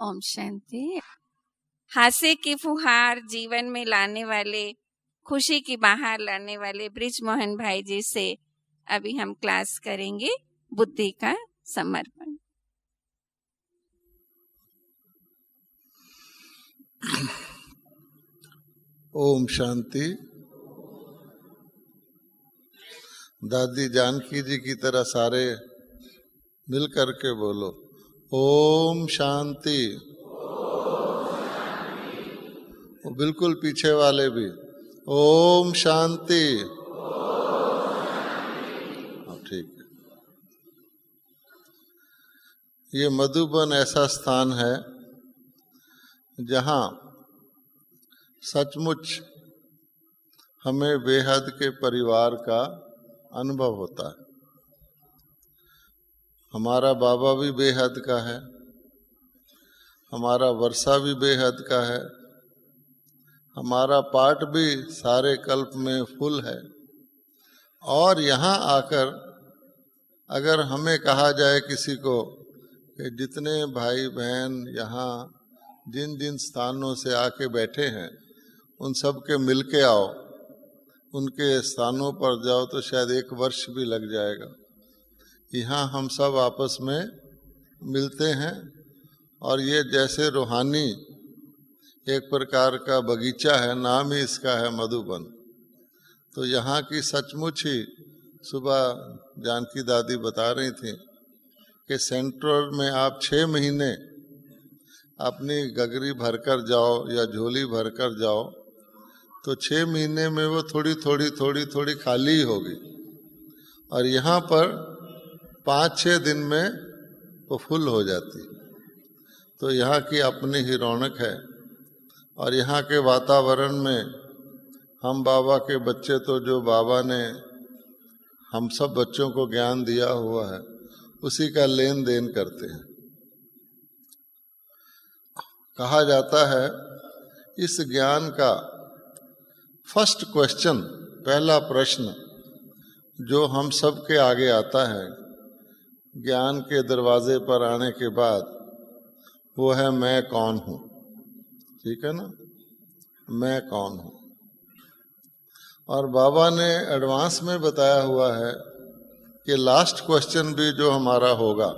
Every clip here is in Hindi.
ओम शांति। हास्य की फुहार जीवन में लाने वाले, खुशी की बहार लाने वाले ब्रिज मोहन भाई जी से अभी हम क्लास करेंगे बुद्धि का समर्पण। ओम शांति। दादी जानकी जी की तरह सारे मिल करके बोलो ओम शांति। वो बिल्कुल पीछे वाले भी ओम शांति। ठीक है। ये मधुबन ऐसा स्थान है जहाँ सचमुच हमें बेहद के परिवार का अनुभव होता है। हमारा बाबा भी बेहद का है, हमारा वर्षा भी बेहद का है, हमारा पाठ भी सारे कल्प में फुल है। और यहाँ आकर अगर हमें कहा जाए किसी को कि जितने भाई बहन यहाँ जिन जिन स्थानों से आके बैठे हैं उन सब के मिल के आओ, उनके स्थानों पर जाओ, तो शायद 1 वर्ष भी लग जाएगा। यहाँ हम सब आपस में मिलते हैं और ये जैसे रूहानी एक प्रकार का बगीचा है, नाम ही इसका है मधुबन। तो यहाँ की सचमुच ही सुबह जानकी दादी बता रही थी कि सेंट्रल में आप 6 महीने अपनी गगरी भरकर जाओ या झोली भरकर जाओ तो 6 महीने में वो थोड़ी थोड़ी खाली ही होगी। और यहाँ पर 5-6 दिन में वो फुल हो जाती। तो यहाँ की अपनी ही रौनक है। और यहाँ के वातावरण में हम बाबा के बच्चे, तो जो बाबा ने हम सब बच्चों को ज्ञान दिया हुआ है उसी का लेन देन करते हैं। कहा जाता है इस ज्ञान का फर्स्ट क्वेश्चन, पहला प्रश्न जो हम सब के आगे आता है ज्ञान के दरवाजे पर आने के बाद, वो है मैं कौन हूँ। ठीक है ना, मैं कौन हूँ। और बाबा ने एडवांस में बताया हुआ है कि लास्ट क्वेश्चन भी जो हमारा होगा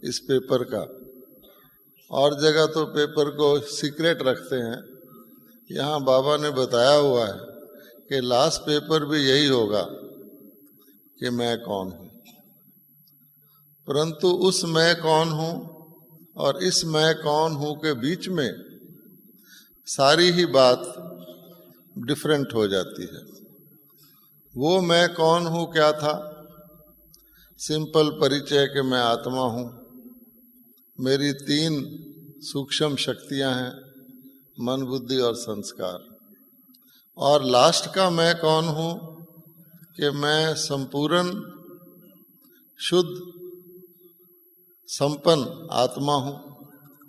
इस पेपर का, और जगह तो पेपर को सीक्रेट रखते हैं, यहाँ बाबा ने बताया हुआ है कि लास्ट पेपर भी यही होगा कि मैं कौन हूँ। परंतु उस मैं कौन हूँ और इस मैं कौन हूँ के बीच में सारी ही बात डिफरेंट हो जाती है। वो मैं कौन हूँ क्या था? सिंपल परिचय कि मैं आत्मा हूँ, मेरी 3 सूक्ष्म शक्तियाँ हैं, मन बुद्धि और संस्कार। और लास्ट का मैं कौन हूँ कि मैं संपूर्ण शुद्ध संपन्न आत्मा हूँ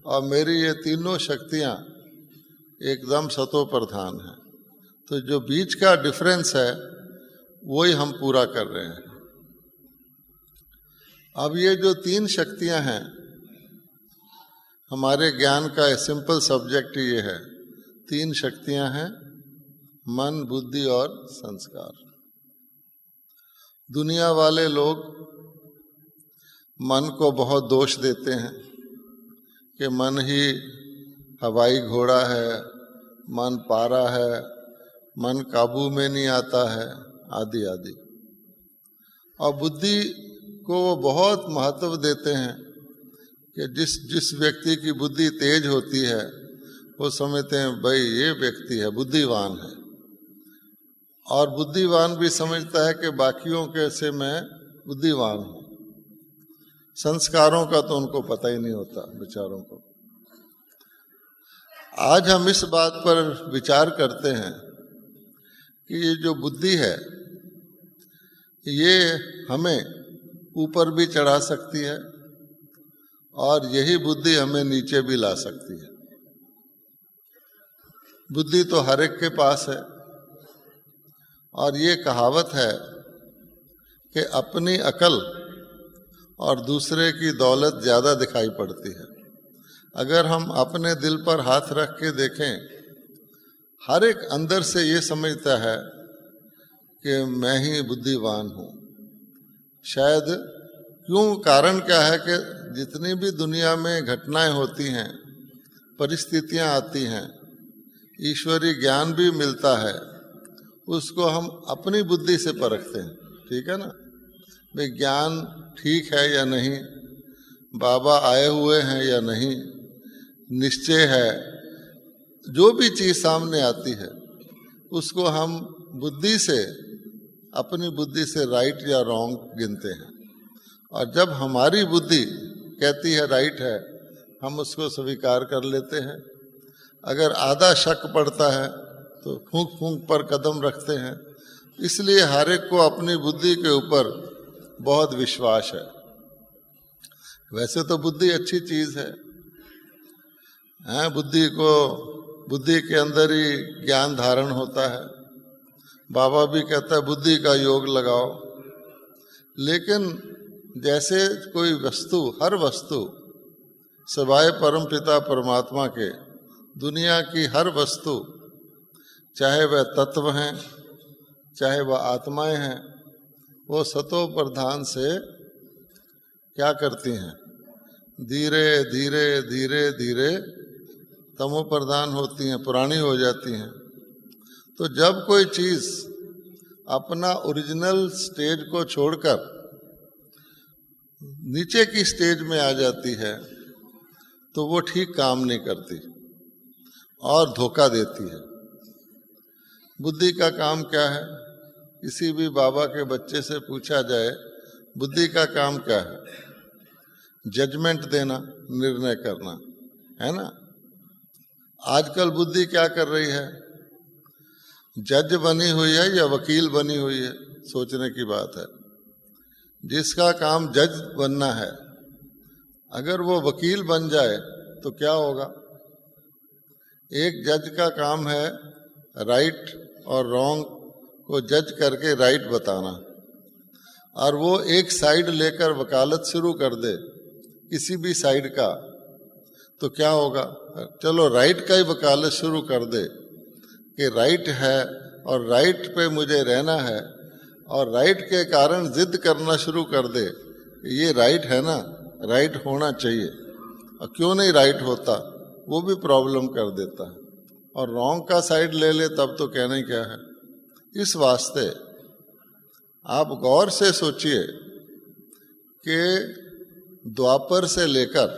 और मेरी ये तीनों शक्तियाँ एकदम सतो प्रधान हैं। तो जो बीच का डिफरेंस है वही हम पूरा कर रहे हैं। अब ये जो 3 शक्तियाँ हैं, हमारे ज्ञान का सिंपल सब्जेक्ट ये है, 3 शक्तियां हैं, मन बुद्धि और संस्कार। दुनिया वाले लोग मन को बहुत दोष देते हैं कि मन ही हवाई घोड़ा है, मन पारा है, मन काबू में नहीं आता है, आदि आदि। और बुद्धि को वो बहुत महत्व देते हैं कि जिस व्यक्ति की बुद्धि तेज होती है वो समझते हैं भाई ये व्यक्ति है, बुद्धिवान है। और बुद्धिवान भी समझता है कि बाकियों के से मैं बुद्धिवान हूँ। संस्कारों का तो उनको पता ही नहीं होता बेचारों को। आज हम इस बात पर विचार करते हैं कि ये जो बुद्धि है ये हमें ऊपर भी चढ़ा सकती है और यही बुद्धि हमें नीचे भी ला सकती है। बुद्धि तो हर एक के पास है। और ये कहावत है कि अपनी अकल और दूसरे की दौलत ज़्यादा दिखाई पड़ती है। अगर हम अपने दिल पर हाथ रख के देखें, हर एक अंदर से ये समझता है कि मैं ही बुद्धिमान हूँ। शायद क्यों, कारण क्या है कि जितनी भी दुनिया में घटनाएं होती हैं, परिस्थितियां आती हैं, ईश्वरीय ज्ञान भी मिलता है, उसको हम अपनी बुद्धि से परखते हैं। ठीक है ना भाई, ज्ञान ठीक है या नहीं, बाबा आए हुए हैं या नहीं, निश्चय है, जो भी चीज़ सामने आती है उसको हम बुद्धि से, अपनी बुद्धि से राइट या रॉन्ग गिनते हैं। और जब हमारी बुद्धि कहती है राइट है, हम उसको स्वीकार कर लेते हैं। अगर आधा शक पड़ता है तो फूंक फूंक पर कदम रखते हैं। इसलिए हर एक को अपनी बुद्धि के ऊपर बहुत विश्वास है। वैसे तो बुद्धि अच्छी चीज़ है, बुद्धि के अंदर ही ज्ञान धारण होता है। बाबा भी कहता है बुद्धि का योग लगाओ। लेकिन जैसे कोई वस्तु, हर वस्तु सिवाय परमपिता परमात्मा के, दुनिया की हर वस्तु, चाहे वह तत्व हैं, चाहे वह आत्माएं हैं, वो सतो प्रधान से क्या करती हैं? धीरे धीरे धीरे धीरे तमो प्रधान होती हैं, पुरानी हो जाती हैं। तो जब कोई चीज़ अपना ओरिजिनल स्टेज को छोड़कर नीचे की स्टेज में आ जाती है तो वो ठीक काम नहीं करती और धोखा देती है। बुद्धि का काम क्या है? किसी भी बाबा के बच्चे से पूछा जाए बुद्धि का काम क्या है? जजमेंट देना, निर्णय करना, है ना। आजकल बुद्धि क्या कर रही है? जज बनी हुई है या वकील बनी हुई है, सोचने की बात है। जिसका काम जज बनना है, अगर वो वकील बन जाए तो क्या होगा? एक जज का काम है राइट और रॉन्ग को जज करके राइट बताना, और वो एक साइड लेकर वकालत शुरू कर दे किसी भी साइड का, तो क्या होगा? चलो राइट का ही वकालत शुरू कर दे कि राइट है और राइट पे मुझे रहना है, और राइट के कारण जिद करना शुरू कर दे, ये राइट है ना, राइट होना चाहिए, और क्यों नहीं राइट होता, वो भी प्रॉब्लम कर देता है। और रॉन्ग का साइड ले ले तब तो कहना ही क्या है। इस वास्ते आप गौर से सोचिए कि द्वापर से लेकर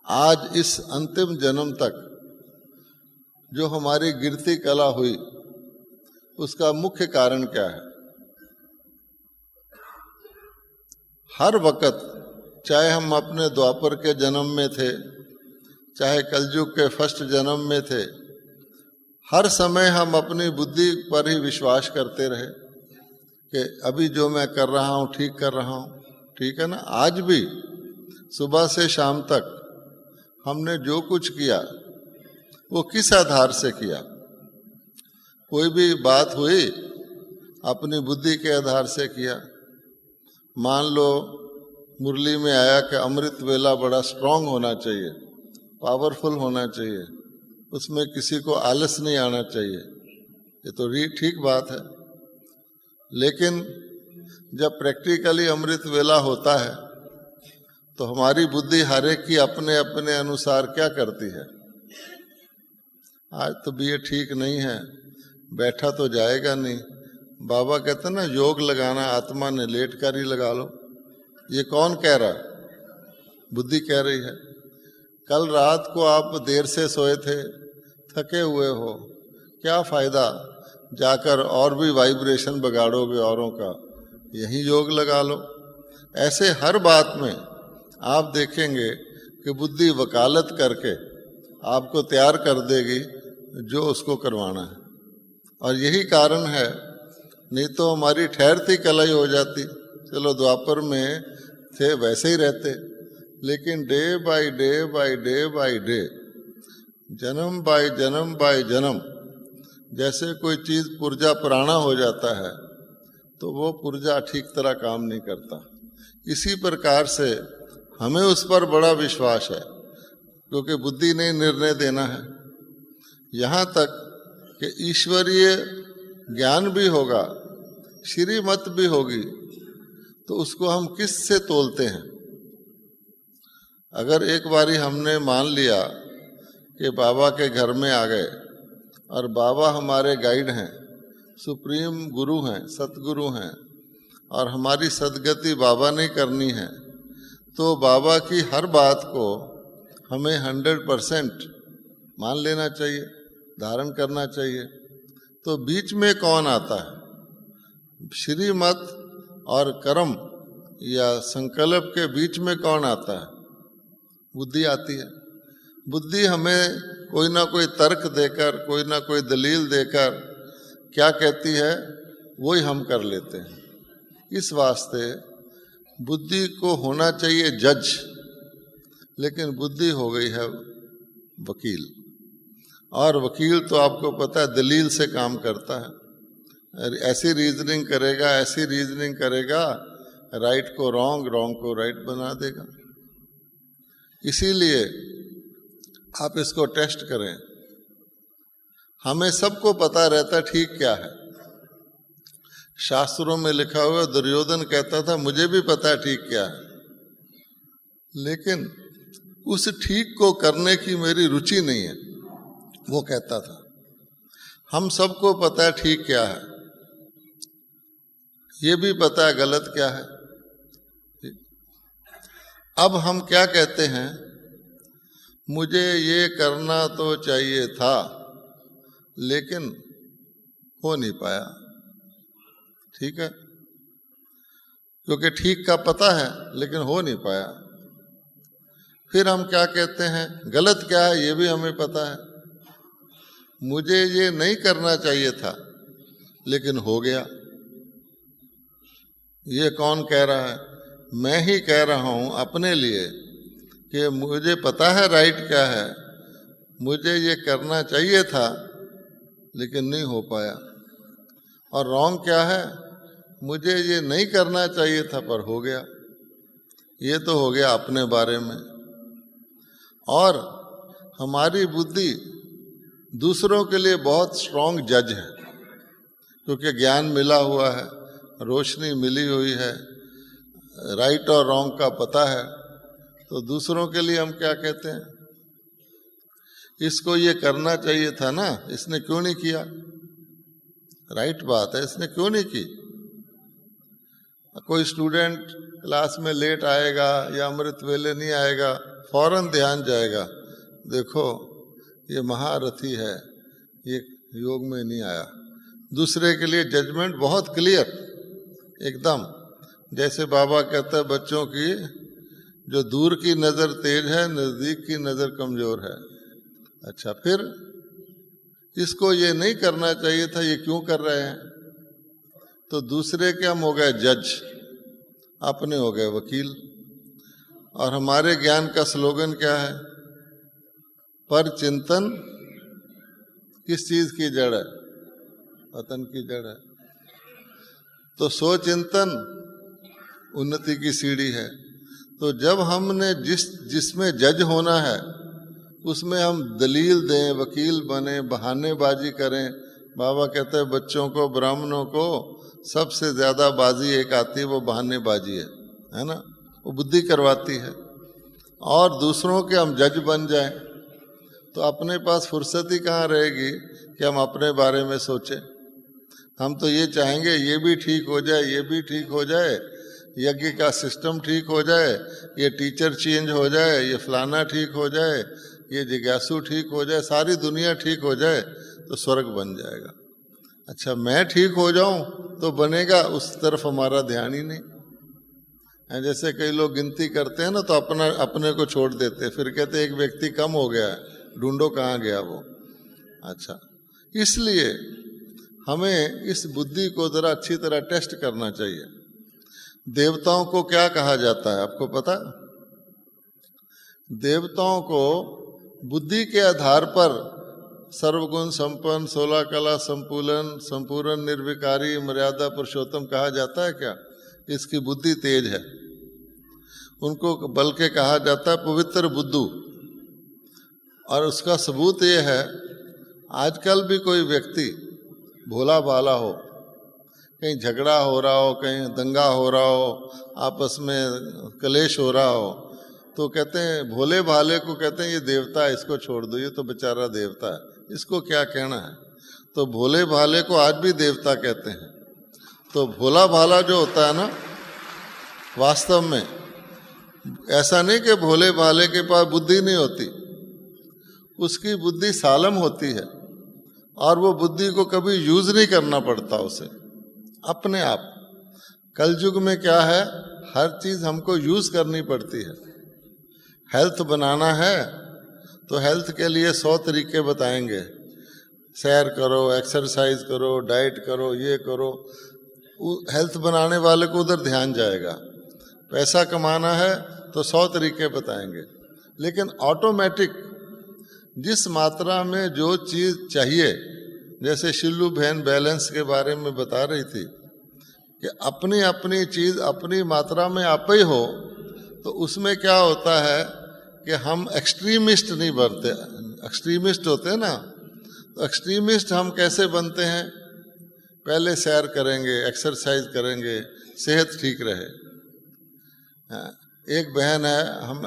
आज इस अंतिम जन्म तक जो हमारी गिरती कला हुई, उसका मुख्य कारण क्या है? हर वक्त, चाहे हम अपने द्वापर के जन्म में थे, चाहे कलयुग के फर्स्ट जन्म में थे, हर समय हम अपनी बुद्धि पर ही विश्वास करते रहे कि अभी जो मैं कर रहा हूँ ठीक कर रहा हूँ। ठीक है ना। आज भी सुबह से शाम तक हमने जो कुछ किया वो किस आधार से किया? कोई भी बात हुई अपनी बुद्धि के आधार से किया। मान लो मुरली में आया कि अमृत वेला बड़ा स्ट्रांग होना चाहिए, पावरफुल होना चाहिए, उसमें किसी को आलस नहीं आना चाहिए, ये तो ठीक बात है। लेकिन जब प्रैक्टिकली अमृत वेला होता है तो हमारी बुद्धि हर एक की अपने अपने अनुसार क्या करती है? आज तो भी ये ठीक नहीं है, बैठा तो जाएगा नहीं। बाबा कहते ना योग लगाना आत्मा ने लेट कर ही लगा लो। ये कौन कह रहा? बुद्धि कह रही है। कल रात को आप देर से सोए थे, थके हुए हो, क्या फायदा जाकर और भी वाइब्रेशन बिगाड़ोगे औरों का, यही योग लगा लो। ऐसे हर बात में आप देखेंगे कि बुद्धि वकालत करके आपको तैयार कर देगी जो उसको करवाना है। और यही कारण है, नहीं तो हमारी ठहरती कला ही हो जाती। चलो द्वापर में थे वैसे ही रहते, लेकिन day by day by day by day, जन्म बाय जन्म बाय जन्म, जैसे कोई चीज़ पुर्जा पुराना हो जाता है तो वो पुर्जा ठीक तरह काम नहीं करता। इसी प्रकार से हमें उस पर बड़ा विश्वास है। क्योंकि बुद्धि ने निर्णय देना है। यहाँ तक कि ईश्वरीय ज्ञान भी होगा, श्रीमत भी होगी, तो उसको हम किस से तोलते हैं? अगर एक बारी हमने मान लिया कि बाबा के घर में आ गए और बाबा हमारे गाइड हैं, सुप्रीम गुरु हैं, सतगुरु हैं, और हमारी सदगति बाबा ने करनी है, तो बाबा की हर बात को हमें 100% मान लेना चाहिए, धारण करना चाहिए। तो बीच में कौन आता है? श्रीमत और कर्म या संकल्प के बीच में कौन आता है? बुद्धि आती है। बुद्धि हमें कोई ना कोई तर्क देकर, कोई ना कोई दलील देकर क्या कहती है वही हम कर लेते हैं। इस वास्ते बुद्धि को होना चाहिए जज, लेकिन बुद्धि हो गई है वकील। और वकील तो आपको पता है दलील से काम करता है। ऐसी रीजनिंग करेगा, ऐसी रीजनिंग करेगा, राइट को रॉन्ग, रॉन्ग को राइट बना देगा। इसीलिए आप इसको टेस्ट करें। हमें सबको पता रहता ठीक क्या है। शास्त्रों में लिखा हुआ दुर्योधन कहता था मुझे भी पता है ठीक क्या है, लेकिन उस ठीक को करने की मेरी रुचि नहीं है, वो कहता था। हम सबको पता है ठीक क्या है, ये भी पता है गलत क्या है। अब हम क्या कहते हैं, मुझे ये करना तो चाहिए था लेकिन हो नहीं पाया। ठीक है, क्योंकि ठीक का पता है लेकिन हो नहीं पाया। फिर हम क्या कहते हैं, गलत क्या है ये भी हमें पता है। मुझे ये नहीं करना चाहिए था लेकिन हो गया। ये कौन कह रहा है? मैं ही कह रहा हूं अपने लिए कि मुझे पता है राइट क्या है, मुझे ये करना चाहिए था लेकिन नहीं हो पाया। और रॉन्ग क्या है? मुझे ये नहीं करना चाहिए था पर हो गया। ये तो हो गया अपने बारे में। और हमारी बुद्धि दूसरों के लिए बहुत स्ट्रांग जज है, क्योंकि ज्ञान मिला हुआ है, रोशनी मिली हुई है, राइट और रॉन्ग का पता है। तो दूसरों के लिए हम क्या कहते हैं, इसको ये करना चाहिए था ना, इसने क्यों नहीं किया? राइट बात है, इसने क्यों नहीं की? कोई स्टूडेंट क्लास में लेट आएगा या अमृत वेले नहीं आएगा, फौरन ध्यान जाएगा, देखो ये महारथी है, ये योग में नहीं आया। दूसरे के लिए जजमेंट बहुत क्लियर एकदम। जैसे बाबा कहता है बच्चों की, जो दूर की नज़र तेज है, नज़दीक की नज़र कमज़ोर है। अच्छा, फिर इसको ये नहीं करना चाहिए था, ये क्यों कर रहे हैं? तो दूसरे के हम हो गए जज, अपने हो गए वकील। और हमारे ज्ञान का स्लोगन क्या है? पर चिंतन किस चीज की जड़ है? पतन की जड़ है। तो सो चिंतन उन्नति की सीढ़ी है। तो जब हमने जिसमें जज होना है उसमें हम दलील दें, वकील बने, बहानेबाजी करें। बाबा कहते हैं बच्चों को, ब्राह्मणों को सबसे ज़्यादा बाजी एक आती है, वो बहानेबाजी है ना, वो बुद्धि करवाती है। और दूसरों के हम जज बन जाएं तो अपने पास फुर्सत ही कहाँ रहेगी कि हम अपने बारे में सोचें। हम तो ये चाहेंगे ये भी ठीक हो जाए, ये भी ठीक हो जाए, यज्ञ का सिस्टम ठीक हो जाए, ये टीचर चेंज हो जाए, ये फलाना ठीक हो जाए, ये जिज्ञासु ठीक हो जाए, सारी दुनिया ठीक हो जाए तो स्वर्ग बन जाएगा। अच्छा, मैं ठीक हो जाऊं तो बनेगा, उस तरफ हमारा ध्यान ही नहीं। जैसे कई लोग गिनती करते हैं ना, तो अपने को छोड़ देते, फिर कहते एक व्यक्ति कम हो गया है, ढूंढो कहाँ गया वो। अच्छा, इसलिए हमें इस बुद्धि को जरा अच्छी तरह टेस्ट करना चाहिए। देवताओं को क्या कहा जाता है आपको पता? देवताओं को बुद्धि के आधार पर सर्वगुण संपन्न, 16 कला संपूर्ण निर्विकारी मर्यादा पुरुषोत्तम कहा जाता है क्या? इसकी बुद्धि तेज है। उनको बल्कि कहा जाता है पवित्र बुद्धू। और उसका सबूत ये है, आजकल भी कोई व्यक्ति भोला भाला हो, कहीं झगड़ा हो रहा हो, कहीं दंगा हो रहा हो, आपस में कलेश हो रहा हो, तो कहते हैं भोले भाले को कहते हैं ये देवता है, इसको छोड़ दो, ये तो बेचारा देवता है, इसको क्या कहना है। तो भोले भाले को आज भी देवता कहते हैं। तो भोला भाला जो होता है ना, वास्तव में ऐसा नहीं कि भोले भाले के पास बुद्धि नहीं होती, उसकी बुद्धि सालम होती है और वो बुद्धि को कभी यूज नहीं करना पड़ता उसे, अपने आप। कलयुग में क्या है, हर चीज हमको यूज करनी पड़ती है। हेल्थ बनाना है तो हेल्थ के लिए 100 तरीके बताएंगे, सैर करो, एक्सरसाइज करो, डाइट करो, ये करो। हेल्थ बनाने वाले को उधर ध्यान जाएगा। पैसा कमाना है तो 100 तरीके बताएंगे, लेकिन ऑटोमेटिक जिस मात्रा में जो चीज़ चाहिए, जैसे शिल्लू बहन बैलेंस के बारे में बता रही थी कि अपनी अपनी चीज़ अपनी मात्रा में आप ही हो, तो उसमें क्या होता है कि हम एक्सट्रीमिस्ट नहीं बनते। एक्सट्रीमिस्ट होते हैं ना, तो एक्सट्रीमिस्ट हम कैसे बनते हैं, पहले सैर करेंगे, एक्सरसाइज करेंगे, सेहत ठीक रहे। एक बहन है, हम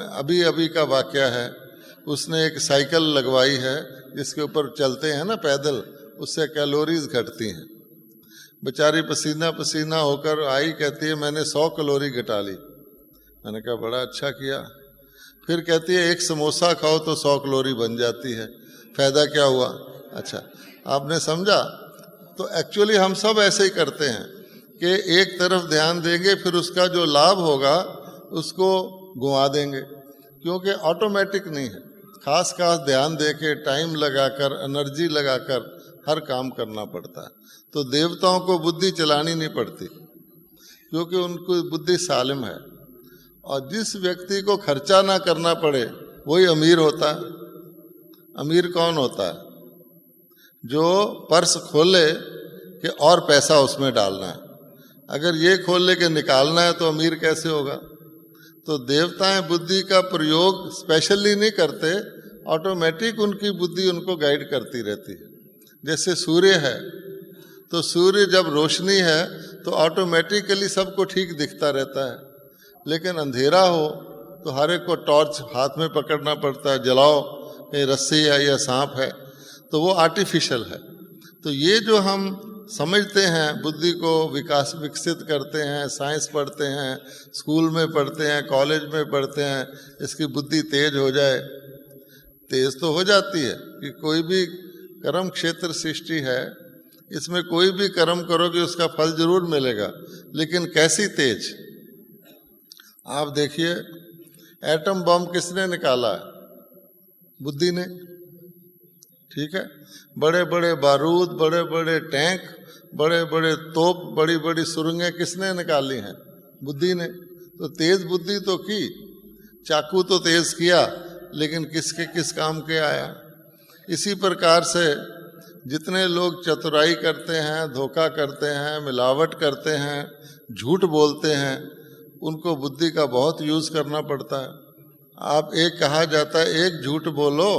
अभी का वाकया है, उसने एक साइकिल लगवाई है जिसके ऊपर चलते हैं ना पैदल, उससे कैलोरीज घटती हैं। बेचारी पसीना पसीना होकर आई, कहती है मैंने 100 कैलोरी घटा ली। मैंने कहा बड़ा अच्छा किया। फिर कहती है एक समोसा खाओ तो 100 कैलोरी बन जाती है, फायदा क्या हुआ। अच्छा, आपने समझा। तो एक्चुअली हम सब ऐसे ही करते हैं कि एक तरफ ध्यान देंगे, फिर उसका जो लाभ होगा उसको गुंवा देंगे, क्योंकि ऑटोमेटिक नहीं है। खास ध्यान दे के टाइम लगाकर, एनर्जी लगाकर हर काम करना पड़ता है। तो देवताओं को बुद्धि चलानी नहीं पड़ती, क्योंकि उनको बुद्धि सालिम है। और जिस व्यक्ति को खर्चा ना करना पड़े वही अमीर होता है। अमीर कौन होता है, जो पर्स खोले कि और पैसा उसमें डालना है। अगर ये खोल ले के निकालना है तो अमीर कैसे होगा। तो देवताएं बुद्धि का प्रयोग स्पेशली नहीं करते, ऑटोमेटिक उनकी बुद्धि उनको गाइड करती रहती है। जैसे सूर्य है, तो सूर्य जब रोशनी है तो ऑटोमेटिकली सबको ठीक दिखता रहता है, लेकिन अंधेरा हो तो हर एक को टॉर्च हाथ में पकड़ना पड़ता है, जलाओ, कहीं रस्सी है या सांप है, तो वो आर्टिफिशियल है। तो ये जो हम समझते हैं, बुद्धि को विकसित करते हैं, साइंस पढ़ते हैं, स्कूल में पढ़ते हैं, कॉलेज में पढ़ते हैं, इसकी बुद्धि तेज हो जाए, तेज तो हो जाती है कि कोई भी कर्म क्षेत्र सृष्टि है, इसमें कोई भी कर्म करोगे उसका फल जरूर मिलेगा, लेकिन कैसी तेज। आप देखिए, एटम बम किसने निकाला है, बुद्धि ने, ठीक है। बड़े बड़े बारूद, बड़े बड़े टैंक, बड़े बड़े तोप, बड़ी बड़ी सुरंगें किसने निकाली हैं, बुद्धि ने। तो तेज बुद्धि तो की, चाकू तो तेज किया, लेकिन किसके किस काम के आया। इसी प्रकार से जितने लोग चतुराई करते हैं, धोखा करते हैं, मिलावट करते हैं, झूठ बोलते हैं, उनको बुद्धि का बहुत यूज करना पड़ता है। आप एक कहा जाता है एक झूठ बोलो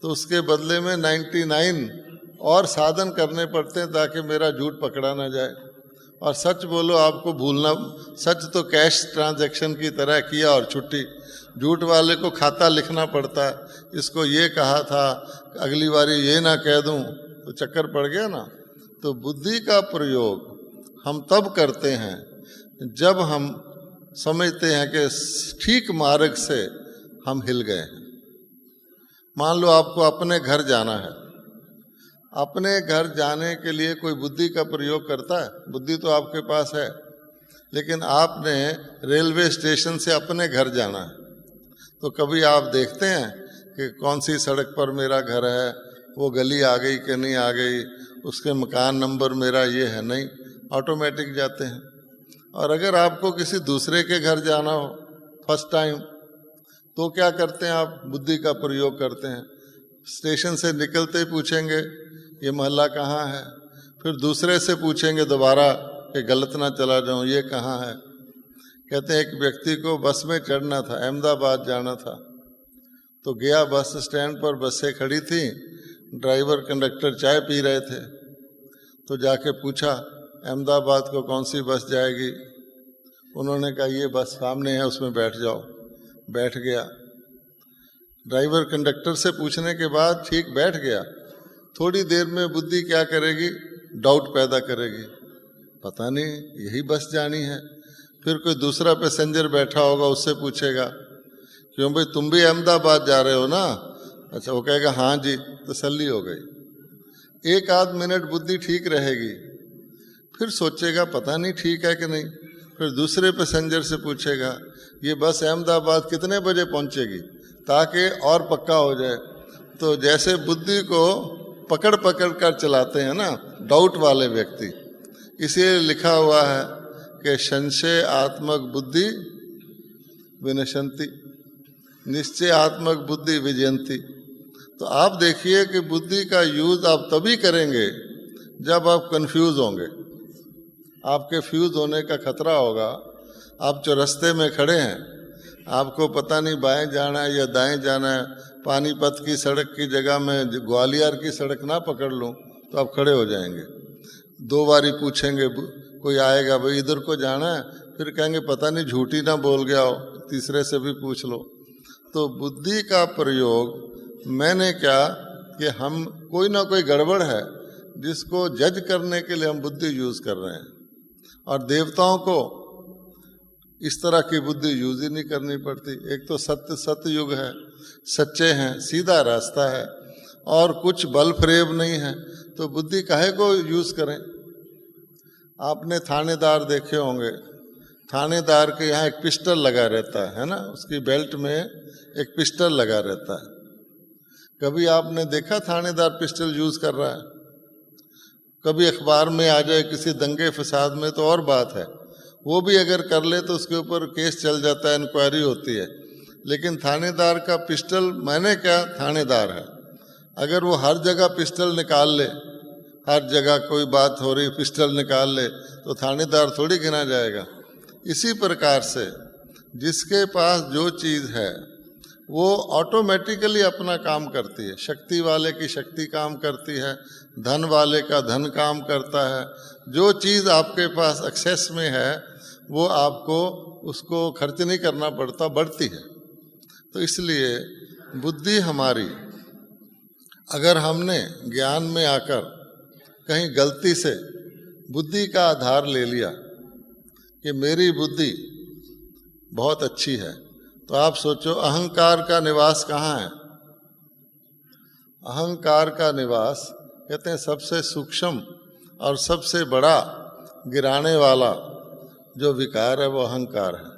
तो उसके बदले में 99 और साधन करने पड़ते हैं ताकि मेरा झूठ पकड़ा ना जाए। और सच बोलो, आपको भूलना, सच तो कैश ट्रांजैक्शन की तरह किया और छुट्टी। झूठ वाले को खाता लिखना पड़ता है, इसको ये कहा था, अगली बारी ये ना कह दूं, तो चक्कर पड़ गया ना। तो बुद्धि का प्रयोग हम तब करते हैं जब हम समझते हैं कि ठीक मार्ग से हम हिल गए हैं। मान लो आपको अपने घर जाना है, अपने घर जाने के लिए कोई बुद्धि का प्रयोग करता है? बुद्धि तो आपके पास है, लेकिन आपने रेलवे स्टेशन से अपने घर जाना है, तो कभी आप देखते हैं कि कौन सी सड़क पर मेरा घर है, वो गली आ गई कि नहीं आ गई, उसके मकान नंबर मेरा ये है, नहीं, ऑटोमेटिक जाते हैं। और अगर आपको किसी दूसरे के घर जाना हो फर्स्ट टाइम, तो क्या करते हैं आप? बुद्धि का प्रयोग करते हैं। स्टेशन से निकलते ही पूछेंगे ये मोहल्ला कहाँ है, फिर दूसरे से पूछेंगे दोबारा कि गलत ना चला जाऊं, ये कहाँ है। कहते हैं एक व्यक्ति को बस में चढ़ना था, अहमदाबाद जाना था, तो गया बस स्टैंड पर, बसें खड़ी थी, ड्राइवर कंडक्टर चाय पी रहे थे, तो जाके पूछा अहमदाबाद को कौन सी बस जाएगी। उन्होंने कहा ये बस सामने है, उसमें बैठ जाओ। बैठ गया। ड्राइवर कंडक्टर से पूछने के बाद ठीक बैठ गया। थोड़ी देर में बुद्धि क्या करेगी, डाउट पैदा करेगी, पता नहीं यही बस जानी है। फिर कोई दूसरा पैसेंजर बैठा होगा, उससे पूछेगा क्यों भाई तुम भी अहमदाबाद जा रहे हो ना? अच्छा, वो कहेगा हाँ जी, तसल्ली हो गई। एक आध मिनट बुद्धि ठीक रहेगी, फिर सोचेगा पता नहीं ठीक है कि नहीं। फिर दूसरे पैसेंजर से पूछेगा ये बस अहमदाबाद कितने बजे पहुंचेगी, ताकि और पक्का हो जाए। तो जैसे बुद्धि को पकड़ पकड़ कर चलाते हैं ना डाउट वाले व्यक्ति, इसीलिए लिखा हुआ है कि संशय आत्मक बुद्धि विनशंति, निश्चय आत्मक बुद्धि विजयंती। तो आप देखिए कि बुद्धि का यूज आप तभी करेंगे जब आप कंफ्यूज होंगे, आपके फ्यूज होने का खतरा होगा। आप चौरस्ते में खड़े हैं, आपको पता नहीं बाएं जाना है या दाएं जाना है, पानीपत की सड़क की जगह में ग्वालियर की सड़क ना पकड़ लूं तो आप खड़े हो जाएंगे। दो बारी पूछेंगे, कोई आएगा भाई इधर को जाना है, फिर कहेंगे पता नहीं झूठी ना बोल गया हो, तीसरे से भी पूछ लो। तो बुद्धि का प्रयोग मैंने क्या कि हम कोई ना कोई गड़बड़ है जिसको जज करने के लिए हम बुद्धि यूज कर रहे हैं, और देवताओं को इस तरह की बुद्धि यूज ही नहीं करनी पड़ती। एक तो सत्य युग है, सच्चे हैं, सीधा रास्ता है, और कुछ बल फ्रेब नहीं है, तो बुद्धि काहे को यूज करें। आपने थानेदार देखे होंगे, थानेदार के यहाँ एक पिस्टल लगा रहता है ना, उसकी बेल्ट में एक पिस्टल लगा रहता है। कभी आपने देखा थानेदार पिस्टल यूज कर रहा है? कभी अखबार में आ जाए किसी दंगे फसाद में तो और बात है, वो भी अगर कर ले तो उसके ऊपर केस चल जाता है, इंक्वायरी होती है। लेकिन थानेदार का पिस्टल, मैंने क्या, थानेदार है, अगर वो हर जगह पिस्टल निकाल ले, हर जगह कोई बात हो रही पिस्टल निकाल ले, तो थानेदार थोड़ी गिना जाएगा। इसी प्रकार से जिसके पास जो चीज़ है वो ऑटोमेटिकली अपना काम करती है। शक्ति वाले की शक्ति काम करती है, धन वाले का धन काम करता है। जो चीज़ आपके पास एक्सेस में है वो आपको उसको खर्च नहीं करना पड़ता, बढ़ती है। तो इसलिए बुद्धि हमारी, अगर हमने ज्ञान में आकर कहीं गलती से बुद्धि का आधार ले लिया कि मेरी बुद्धि बहुत अच्छी है, तो आप सोचो अहंकार का निवास कहाँ है? अहंकार का निवास कहते हैं सबसे सूक्ष्म और सबसे बड़ा गिराने वाला जो विकार है वो अहंकार है।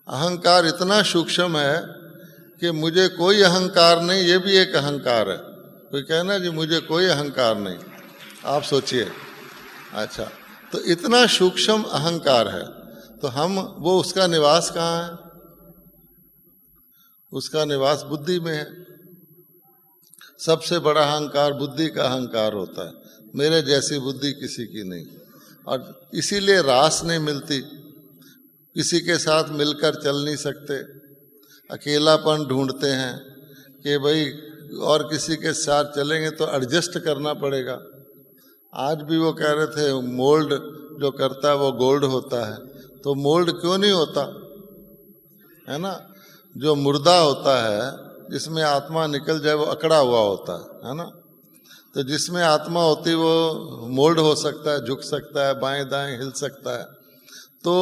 अहंकार इतना सूक्ष्म है कि मुझे कोई अहंकार नहीं, ये भी एक अहंकार है। कोई कहना जी मुझे कोई अहंकार नहीं, आप सोचिए। अच्छा, तो इतना सूक्ष्म अहंकार है, तो हम वो उसका निवास कहाँ है? उसका निवास बुद्धि में है। सबसे बड़ा अहंकार बुद्धि का अहंकार होता है, मेरे जैसी बुद्धि किसी की नहीं। और इसीलिए रास नहीं मिलती, किसी के साथ मिलकर चल नहीं सकते, अकेलापन ढूंढते हैं कि भाई और किसी के साथ चलेंगे तो एडजस्ट करना पड़ेगा। आज भी वो कह रहे थे मोल्ड जो करता है वो गोल्ड होता है, तो मोल्ड क्यों नहीं होता है ना? जो मुर्दा होता है जिसमें आत्मा निकल जाए वो अकड़ा हुआ होता है ना? तो जिसमें आत्मा होती वो मोल्ड हो सकता है, झुक सकता है, बाएं दाएं हिल सकता है। तो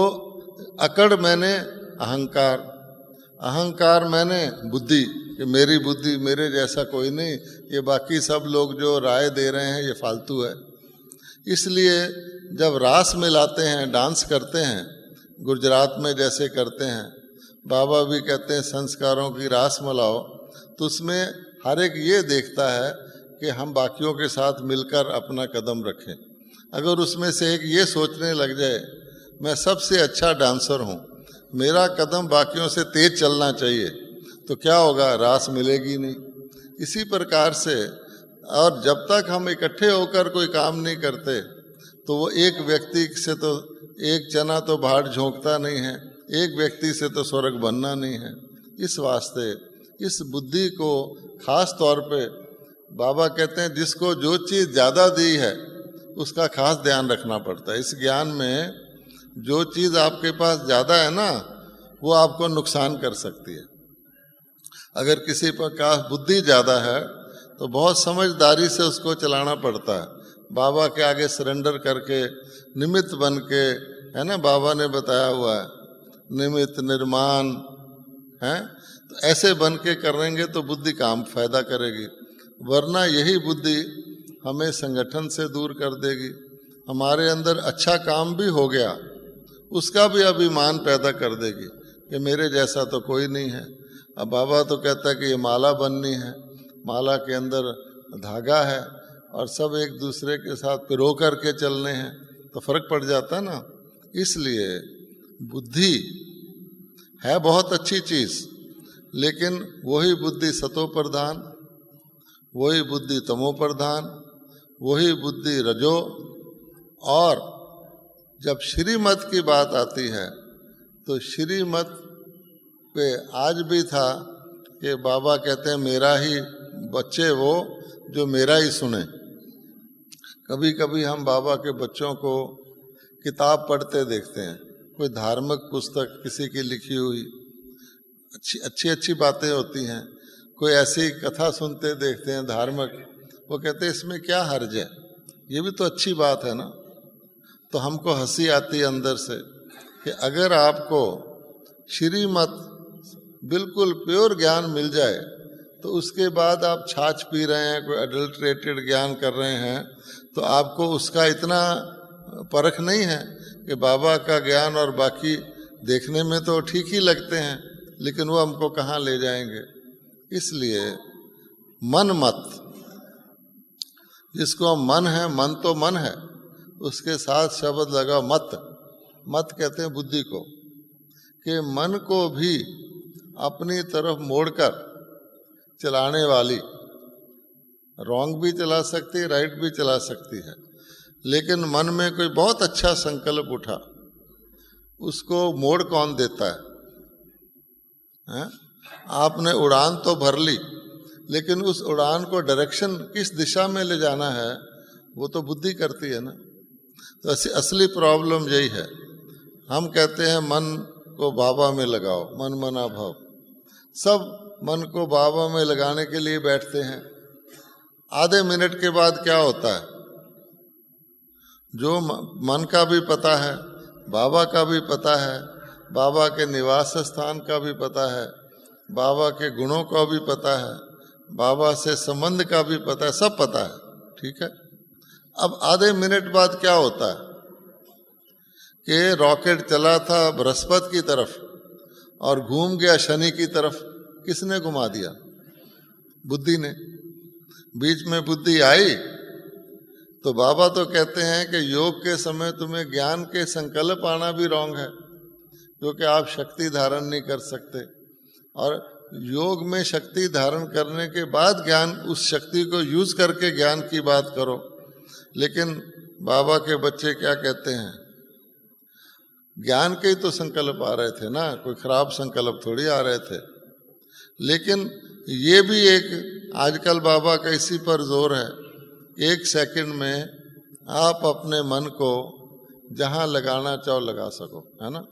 अकड़ मैंने अहंकार, अहंकार मैंने बुद्धि, कि मेरी बुद्धि, मेरे जैसा कोई नहीं, ये बाकी सब लोग जो राय दे रहे हैं ये फालतू है। इसलिए जब रास मिलाते हैं, डांस करते हैं, गुजरात में जैसे करते हैं, बाबा भी कहते हैं संस्कारों की रास मिलाओ, तो उसमें हर एक ये देखता है कि हम बाकियों के साथ मिलकर अपना कदम रखें। अगर उसमें से एक ये सोचने लग जाए मैं सबसे अच्छा डांसर हूँ, मेरा कदम बाकियों से तेज चलना चाहिए, तो क्या होगा? रास मिलेगी नहीं। इसी प्रकार से, और जब तक हम इकट्ठे होकर कोई काम नहीं करते तो वो एक व्यक्ति से तो एक चना तो भाट झोंकता नहीं है, एक व्यक्ति से तो स्वर्ग बनना नहीं है। इस वास्ते इस बुद्धि को खास तौर पे बाबा कहते हैं जिसको जो चीज़ ज़्यादा दी है उसका खास ध्यान रखना पड़ता है। इस ज्ञान में जो चीज़ आपके पास ज़्यादा है ना, वो आपको नुकसान कर सकती है। अगर किसी पर का बुद्धि ज़्यादा है तो बहुत समझदारी से उसको चलाना पड़ता है, बाबा के आगे सरेंडर करके, निमित्त बन के, है ना, बाबा ने बताया हुआ है निमित्त निर्माण है, तो ऐसे बन के करेंगे तो बुद्धि काम फायदा करेगी, वरना यही बुद्धि हमें संगठन से दूर कर देगी। हमारे अंदर अच्छा काम भी हो गया, उसका भी अभिमान पैदा कर देगी कि मेरे जैसा तो कोई नहीं है। अब बाबा तो कहता है कि ये माला बननी है, माला के अंदर धागा है और सब एक दूसरे के साथ पिरो करके चलने हैं, तो फर्क पड़ जाता है ना। इसलिए बुद्धि है बहुत अच्छी चीज़, लेकिन वही बुद्धि सतो प्रधान, वही बुद्धि तमो प्रधान, वही बुद्धि रजो। और जब श्रीमत की बात आती है तो श्रीमत पे आज भी था कि बाबा कहते हैं मेरा ही बच्चे वो जो मेरा ही सुने। कभी कभी हम बाबा के बच्चों को किताब पढ़ते देखते हैं, कोई धार्मिक पुस्तक किसी की लिखी हुई, अच्छी बातें होती हैं, कोई ऐसी कथा सुनते देखते हैं धार्मिक, वो कहते हैं इसमें क्या हर्ज है, ये भी तो अच्छी बात है ना। तो हमको हंसी आती है अंदर से कि अगर आपको श्रीमत बिल्कुल प्योर ज्ञान मिल जाए तो उसके बाद आप छाछ पी रहे हैं, कोई एडल्ट्रेटेड ज्ञान कर रहे हैं, तो आपको उसका इतना परख नहीं है कि बाबा का ज्ञान और बाकी देखने में तो ठीक ही लगते हैं, लेकिन वो हमको कहाँ ले जाएंगे। इसलिए मन मत, जिसको मन है, मन तो मन है, उसके साथ शब्द लगा मत। मत कहते हैं बुद्धि को, कि मन को भी अपनी तरफ मोड़कर चलाने वाली, रॉन्ग भी चला सकती है, राइट भी चला सकती है, लेकिन मन में कोई बहुत अच्छा संकल्प उठा, उसको मोड़ कौन देता है? आपने उड़ान तो भर ली, लेकिन उस उड़ान को डायरेक्शन किस दिशा में ले जाना है वो तो बुद्धि करती है ना। तो असली प्रॉब्लम यही है। हम कहते हैं मन को बाबा में लगाओ, मन मना भाव, सब मन को बाबा में लगाने के लिए बैठते हैं। आधे मिनट के बाद क्या होता है, जो मन का भी पता है, बाबा का भी पता है, बाबा के निवास स्थान का भी पता है, बाबा के गुणों का भी पता है, बाबा से संबंध का भी पता है, सब पता है, ठीक है। अब आधे मिनट बाद क्या होता है कि रॉकेट चला था बृहस्पति की तरफ और घूम गया शनि की तरफ। किसने घुमा दिया? बुद्धि ने। बीच में बुद्धि आई तो बाबा तो कहते हैं कि योग के समय तुम्हें ज्ञान के संकल्प आना भी रॉन्ग है, क्योंकि आप शक्ति धारण नहीं कर सकते, और योग में शक्ति धारण करने के बाद ज्ञान, उस शक्ति को यूज करके ज्ञान की बात करो। लेकिन बाबा के बच्चे क्या कहते हैं, ज्ञान के ही तो संकल्प आ रहे थे ना, कोई खराब संकल्प थोड़ी आ रहे थे। लेकिन ये भी एक, आजकल बाबा का इसी पर जोर है, 1 सेकंड में आप अपने मन को जहाँ लगाना चाहो लगा सको, है ना,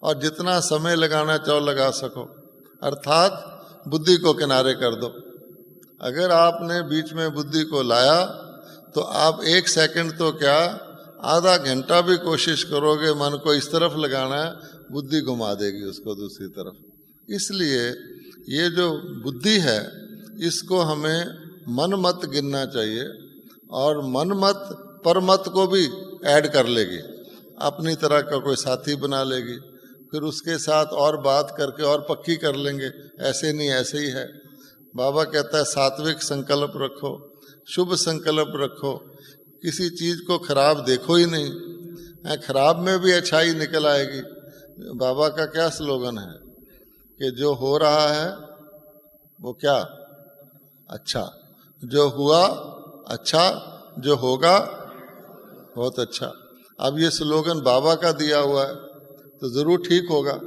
और जितना समय लगाना चाहो लगा सको, अर्थात बुद्धि को किनारे कर दो। अगर आपने बीच में बुद्धि को लाया तो आप 1 सेकंड तो क्या, आधा घंटा भी कोशिश करोगे मन को इस तरफ लगाना है, बुद्धि घुमा देगी उसको दूसरी तरफ। इसलिए ये जो बुद्धि है इसको हमें मन मत गिनना चाहिए, और मन मत पर मत को भी ऐड कर लेगी, अपनी तरह का कोई साथी बना लेगी, फिर उसके साथ और बात करके और पक्की कर लेंगे, ऐसे नहीं ऐसे ही है। बाबा कहता है सात्विक संकल्प रखो, शुभ संकल्प रखो, किसी चीज़ को खराब देखो ही नहीं, खराब में भी अच्छाई निकल आएगी। बाबा का क्या स्लोगन है कि जो हो रहा है वो क्या अच्छा, जो हुआ अच्छा, जो होगा बहुत अच्छा। अब ये स्लोगन बाबा का दिया हुआ है तो ज़रूर ठीक होगा,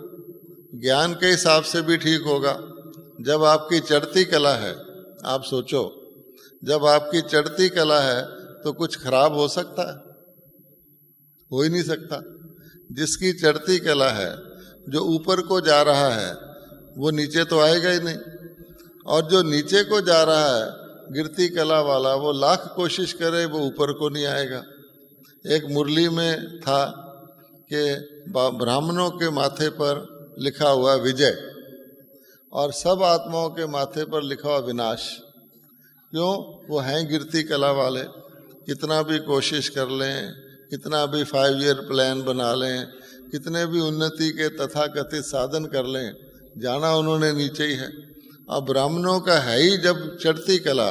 ज्ञान के हिसाब से भी ठीक होगा, जब आपकी चढ़ती कला है, आप सोचो, जब आपकी चढ़ती कला है तो कुछ खराब हो सकता है? हो ही नहीं सकता। जिसकी चढ़ती कला है, जो ऊपर को जा रहा है, वो नीचे तो आएगा ही नहीं। और जो नीचे को जा रहा है, गिरती कला वाला, वो लाख कोशिश करे वो ऊपर को नहीं आएगा। एक मुरली में था कि ब्राह्मणों के माथे पर लिखा हुआ विजय और सब आत्माओं के माथे पर लिखा हुआ विनाश। क्यों? वो हैं गिरती कला वाले। कितना भी कोशिश कर लें, कितना भी 5 ईयर प्लान बना लें, कितने भी उन्नति के तथाकथित साधन कर लें, जाना उन्होंने नीचे ही है। अब ब्राह्मणों का है ही जब चढ़ती कला,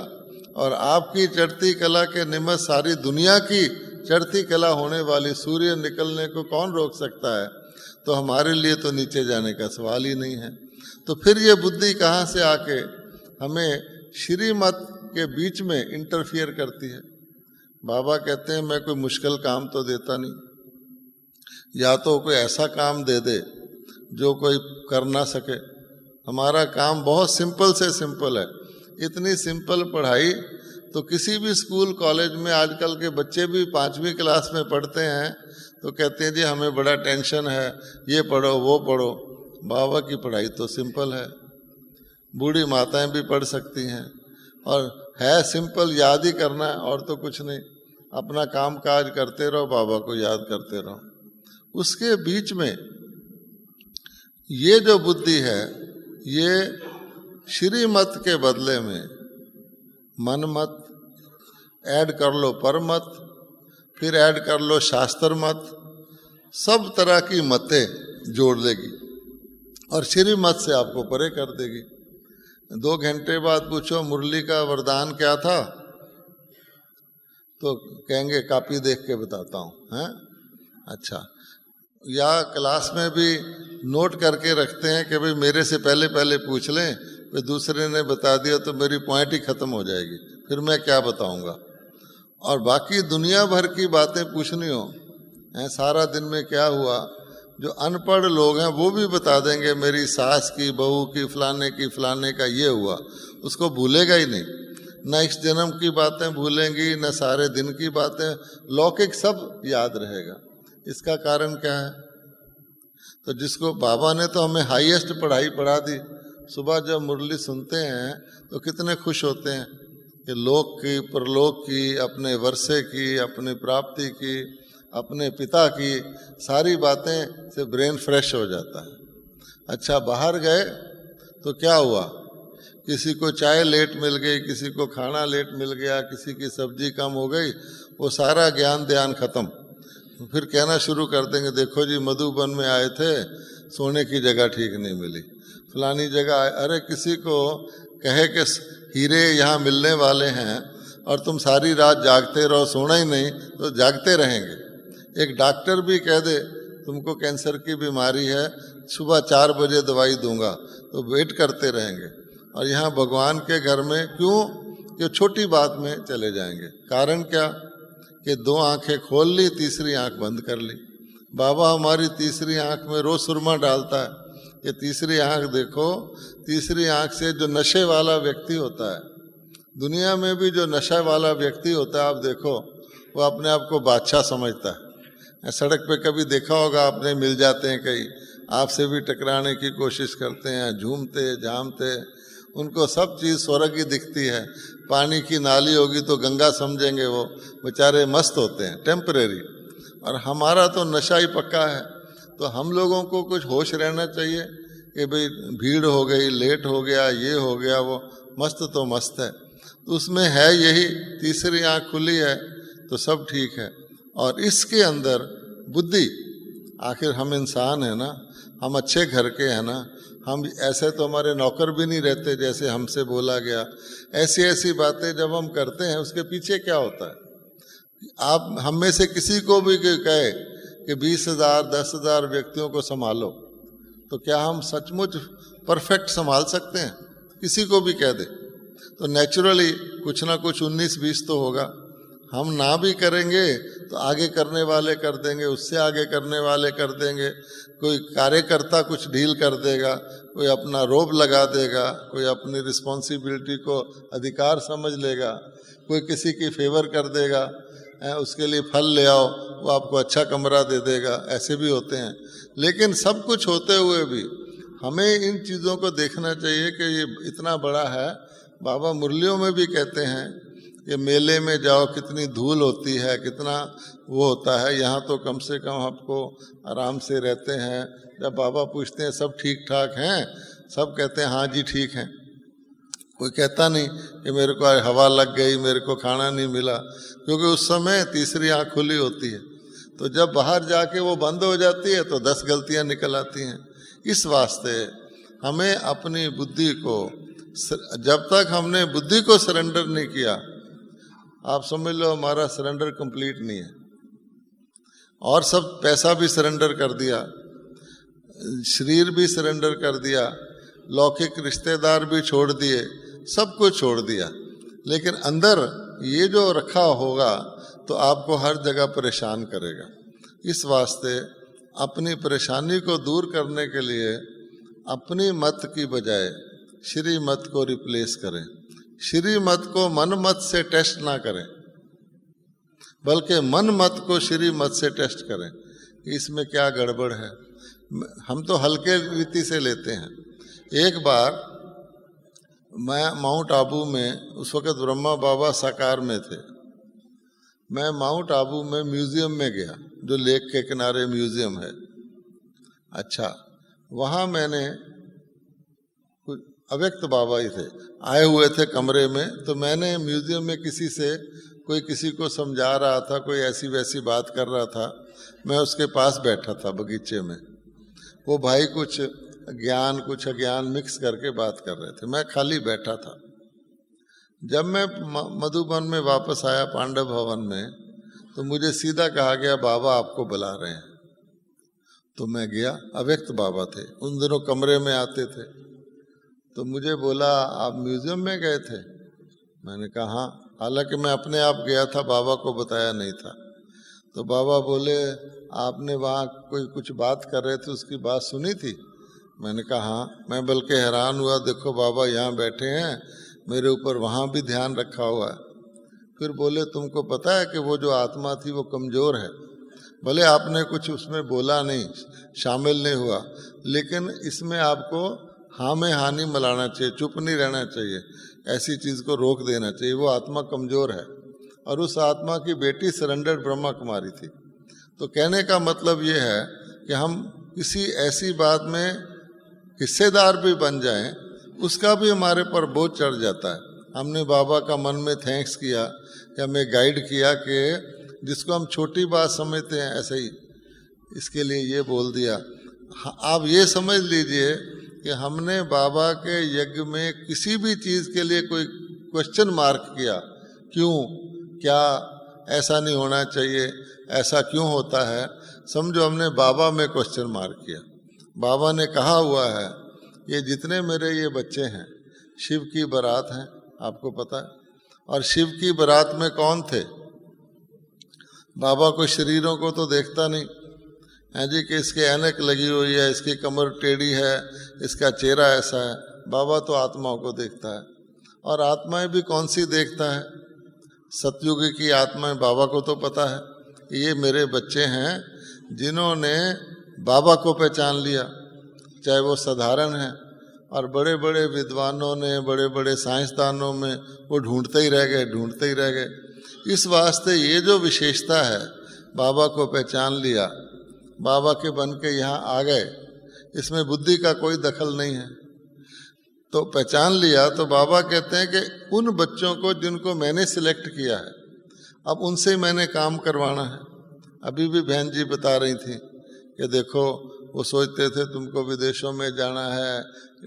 और आपकी चढ़ती कला के निमित्त सारी दुनिया की चढ़ती कला होने वाली सूर्य निकलने को कौन रोक सकता है? तो हमारे लिए तो नीचे जाने का सवाल ही नहीं है। तो फिर ये बुद्धि कहाँ से आके हमें श्रीमत के बीच में इंटरफियर करती है? बाबा कहते हैं मैं कोई मुश्किल काम तो देता नहीं, या तो कोई ऐसा काम दे दे जो कोई कर ना सके। हमारा काम बहुत सिंपल से सिंपल है। इतनी सिंपल पढ़ाई तो किसी भी स्कूल कॉलेज में आजकल के बच्चे भी 5वीं क्लास में पढ़ते हैं तो कहते हैं जी हमें बड़ा टेंशन है, ये पढ़ो वो पढ़ो। बाबा की पढ़ाई तो सिंपल है, बूढ़ी माताएं भी पढ़ सकती हैं, और है सिंपल, याद ही करना है और तो कुछ नहीं। अपना काम काज करते रहो, बाबा को याद करते रहो। उसके बीच में ये जो बुद्धि है, ये श्रीमत के बदले में मन मत, ऐड कर लो पर मत, फिर ऐड कर लो शास्त्र मत, सब तरह की मतें जोड़ लेगी और श्रीमत से आपको परे कर देगी। 2 घंटे बाद पूछो मुरली का वरदान क्या था, तो कहेंगे कापी देख के बताता हूँ, हैं? अच्छा। या क्लास में भी नोट करके रखते हैं कि भाई मेरे से पहले पहले पूछ लें, फिर दूसरे ने बता दिया तो मेरी पॉइंट ही खत्म हो जाएगी, फिर मैं क्या बताऊंगा। और बाकी दुनिया भर की बातें पूछनी हो, हैं सारा दिन में क्या हुआ, जो अनपढ़ लोग हैं वो भी बता देंगे मेरी सास की, बहू की, फलाने का ये हुआ, उसको भूलेगा ही नहीं। न इस जन्म की बातें भूलेंगी, न सारे दिन की बातें, लौकिक सब याद रहेगा। इसका कारण क्या है? तो जिसको बाबा ने तो हमें हाईएस्ट पढ़ाई पढ़ा दी। सुबह जब मुरली सुनते हैं तो कितने खुश होते हैं कि लोक की, परलोक की, अपने वर्षे की, अपनी प्राप्ति की, अपने पिता की सारी बातें से ब्रेन फ्रेश हो जाता है। अच्छा, बाहर गए तो क्या हुआ, किसी को चाय लेट मिल गई, किसी को खाना लेट मिल गया, किसी की सब्जी कम हो गई, वो सारा ज्ञान ध्यान खत्म। तो फिर कहना शुरू कर देंगे देखो जी मधुबन में आए थे, सोने की जगह ठीक नहीं मिली, फलानी जगह आए। अरे किसी को कहे कि हीरे यहाँ मिलने वाले हैं और तुम सारी रात जागते रहो, सोना ही नहीं, तो जागते रहेंगे। एक डॉक्टर भी कह दे तुमको कैंसर की बीमारी है, सुबह 4 बजे दवाई दूंगा, तो वेट करते रहेंगे। और यहाँ भगवान के घर में क्यों कि छोटी बात में चले जाएंगे। कारण क्या कि 2 आंखें खोल ली, तीसरी आंख बंद कर ली। बाबा हमारी तीसरी आंख में रोज सुरमा डालता है, ये तीसरी आंख देखो, तीसरी आंख से जो नशे वाला व्यक्ति होता है, दुनिया में भी जो नशा वाला व्यक्ति होता है, आप देखो वो अपने आप को बादशाह समझता है। सड़क पे कभी देखा होगा आपने, मिल जाते हैं कई, आपसे भी टकराने की कोशिश करते हैं, झूमते झामते, उनको सब चीज़ स्वर्ग ही दिखती है। पानी की नाली होगी तो गंगा समझेंगे, वो बेचारे मस्त होते हैं, टेम्परेरी। और हमारा तो नशा ही पक्का है। तो हम लोगों को कुछ होश रहना चाहिए कि भाई भीड़ हो गई, लेट हो गया, ये हो गया, वो मस्त तो मस्त है। तो उसमें है यही, तीसरी आँख खुली है तो सब ठीक है। और इसके अंदर बुद्धि, आखिर हम इंसान हैं ना, हम अच्छे घर के हैं ना, हम ऐसे तो हमारे नौकर भी नहीं रहते जैसे हमसे बोला गया। ऐसी ऐसी बातें जब हम करते हैं उसके पीछे क्या होता है? आप हम में से किसी को भी कहे कि 20,000 10,000 व्यक्तियों को संभालो, तो क्या हम सचमुच परफेक्ट संभाल सकते हैं? किसी को भी कह दे तो नेचुरली कुछ ना कुछ 19-20 तो होगा। हम ना भी करेंगे तो आगे करने वाले कर देंगे, उससे आगे करने वाले कर देंगे, कोई कार्यकर्ता कुछ डील कर देगा, कोई अपना रोब लगा देगा, कोई अपनी रिस्पॉन्सिबिलिटी को अधिकार समझ लेगा, कोई किसी की फेवर कर देगा, उसके लिए फल ले आओ, वो आपको अच्छा कमरा दे देगा, ऐसे भी होते हैं। लेकिन सब कुछ होते हुए भी हमें इन चीज़ों को देखना चाहिए कि ये इतना बड़ा है। बाबा मुरलियों में भी कहते हैं कि मेले में जाओ कितनी धूल होती है, कितना वो होता है, यहाँ तो कम से कम आपको आराम से रहते हैं। जब बाबा पूछते हैं सब ठीक ठाक हैं, सब कहते हैं हाँ जी ठीक हैं। कोई कहता नहीं कि मेरे को आज हवा लग गई, मेरे को खाना नहीं मिला, क्योंकि उस समय तीसरी आँख खुली होती है। तो जब बाहर जाके वो बंद हो जाती है तो 10 गलतियाँ निकल आती हैं। इस वास्ते हमें अपनी बुद्धि को, जब तक हमने बुद्धि को सरेंडर नहीं किया, आप समझ लो हमारा सरेंडर कंप्लीट नहीं है। और सब पैसा भी सरेंडर कर दिया, शरीर भी सरेंडर कर दिया, लौकिक रिश्तेदार भी छोड़ दिए, सब कुछ छोड़ दिया, लेकिन अंदर ये जो रखा होगा तो आपको हर जगह परेशान करेगा। इस वास्ते अपनी परेशानी को दूर करने के लिए अपनी मत की बजाय श्री मत को रिप्लेस करें। श्री मत को मन मत से टेस्ट ना करें, बल्कि मन मत को श्री मत से टेस्ट करें कि इसमें क्या गड़बड़ है। हम तो हल्के रीति से लेते हैं। एक बार मैं माउंट आबू में, उस वक़्त ब्रह्मा बाबा साकार में थे, मैं माउंट आबू में म्यूज़ियम में गया, जो लेक के किनारे म्यूज़ियम है। अच्छा, वहाँ मैंने कुछ अव्यक्त बाबा ही थे, आए हुए थे कमरे में, तो मैंने म्यूज़ियम में किसी से, कोई किसी को समझा रहा था, कोई ऐसी वैसी बात कर रहा था, मैं उसके पास बैठा था बगीचे में। वो भाई कुछ ज्ञान कुछ अज्ञान मिक्स करके बात कर रहे थे, मैं खाली बैठा था। जब मैं मधुबन में वापस आया पांडव भवन में, तो मुझे सीधा कहा गया बाबा आपको बुला रहे हैं। तो मैं गया, अव्यक्त बाबा थे, उन दिनों कमरे में आते थे। तो मुझे बोला आप म्यूज़ियम में गए थे? मैंने कहा हाँ, हालांकि मैं अपने आप गया था, बाबा को बताया नहीं था। तो बाबा बोले आपने वहाँ कोई कुछ बात कर रहे थे, उसकी बात सुनी थी? मैंने कहा हाँ। मैं बल्कि हैरान हुआ, देखो बाबा यहाँ बैठे हैं, मेरे ऊपर वहाँ भी ध्यान रखा हुआ है। फिर बोले तुमको पता है कि वो जो आत्मा थी वो कमज़ोर है, भले आपने कुछ उसमें बोला नहीं, शामिल नहीं हुआ, लेकिन इसमें आपको हाँ में हानि मिलाना चाहिए, चुप नहीं रहना चाहिए, ऐसी चीज़ को रोक देना चाहिए। वो आत्मा कमज़ोर है। और उस आत्मा की बेटी सरेंडर्ड ब्रह्मा कुमारी थी। तो कहने का मतलब ये है कि हम किसी ऐसी बात में हिस्सेदार भी बन जाएं, उसका भी हमारे पर बोझ चढ़ जाता है। हमने बाबा का मन में थैंक्स किया कि हमें गाइड किया कि जिसको हम छोटी बात समझते हैं, ऐसे ही इसके लिए ये बोल दिया। आप ये समझ लीजिए कि हमने बाबा के यज्ञ में किसी भी चीज़ के लिए कोई क्वेश्चन मार्क किया, क्यों, क्या, ऐसा नहीं होना चाहिए, ऐसा क्यों होता है, समझो हमने बाबा में क्वेश्चन मार्क किया। बाबा ने कहा हुआ है ये जितने मेरे ये बच्चे हैं शिव की बारात हैं, आपको पता है। और शिव की बारात में कौन थे? बाबा को शरीरों को तो देखता नहीं है जी, कि इसके ऐनक लगी हुई है, इसकी कमर टेढ़ी है, इसका चेहरा ऐसा है। बाबा तो आत्माओं को देखता है। और आत्माएं भी कौन सी देखता है? सतयुग की आत्माएं। बाबा को तो पता है कि ये मेरे बच्चे हैं जिन्होंने बाबा को पहचान लिया, चाहे वो साधारण है। और बड़े बड़े विद्वानों ने, बड़े बड़े साइंसदानों में वो ढूंढते ही रह गए, ढूंढते ही रह गए। इस वास्ते ये जो विशेषता है, बाबा को पहचान लिया, बाबा के बन के यहाँ आ गए, इसमें बुद्धि का कोई दखल नहीं है। तो पहचान लिया तो बाबा कहते हैं कि उन बच्चों को जिनको मैंने सिलेक्ट किया है, अब उनसे मैंने काम करवाना है। अभी भी बहन जी बता रही थी कि देखो वो सोचते थे तुमको विदेशों में जाना है,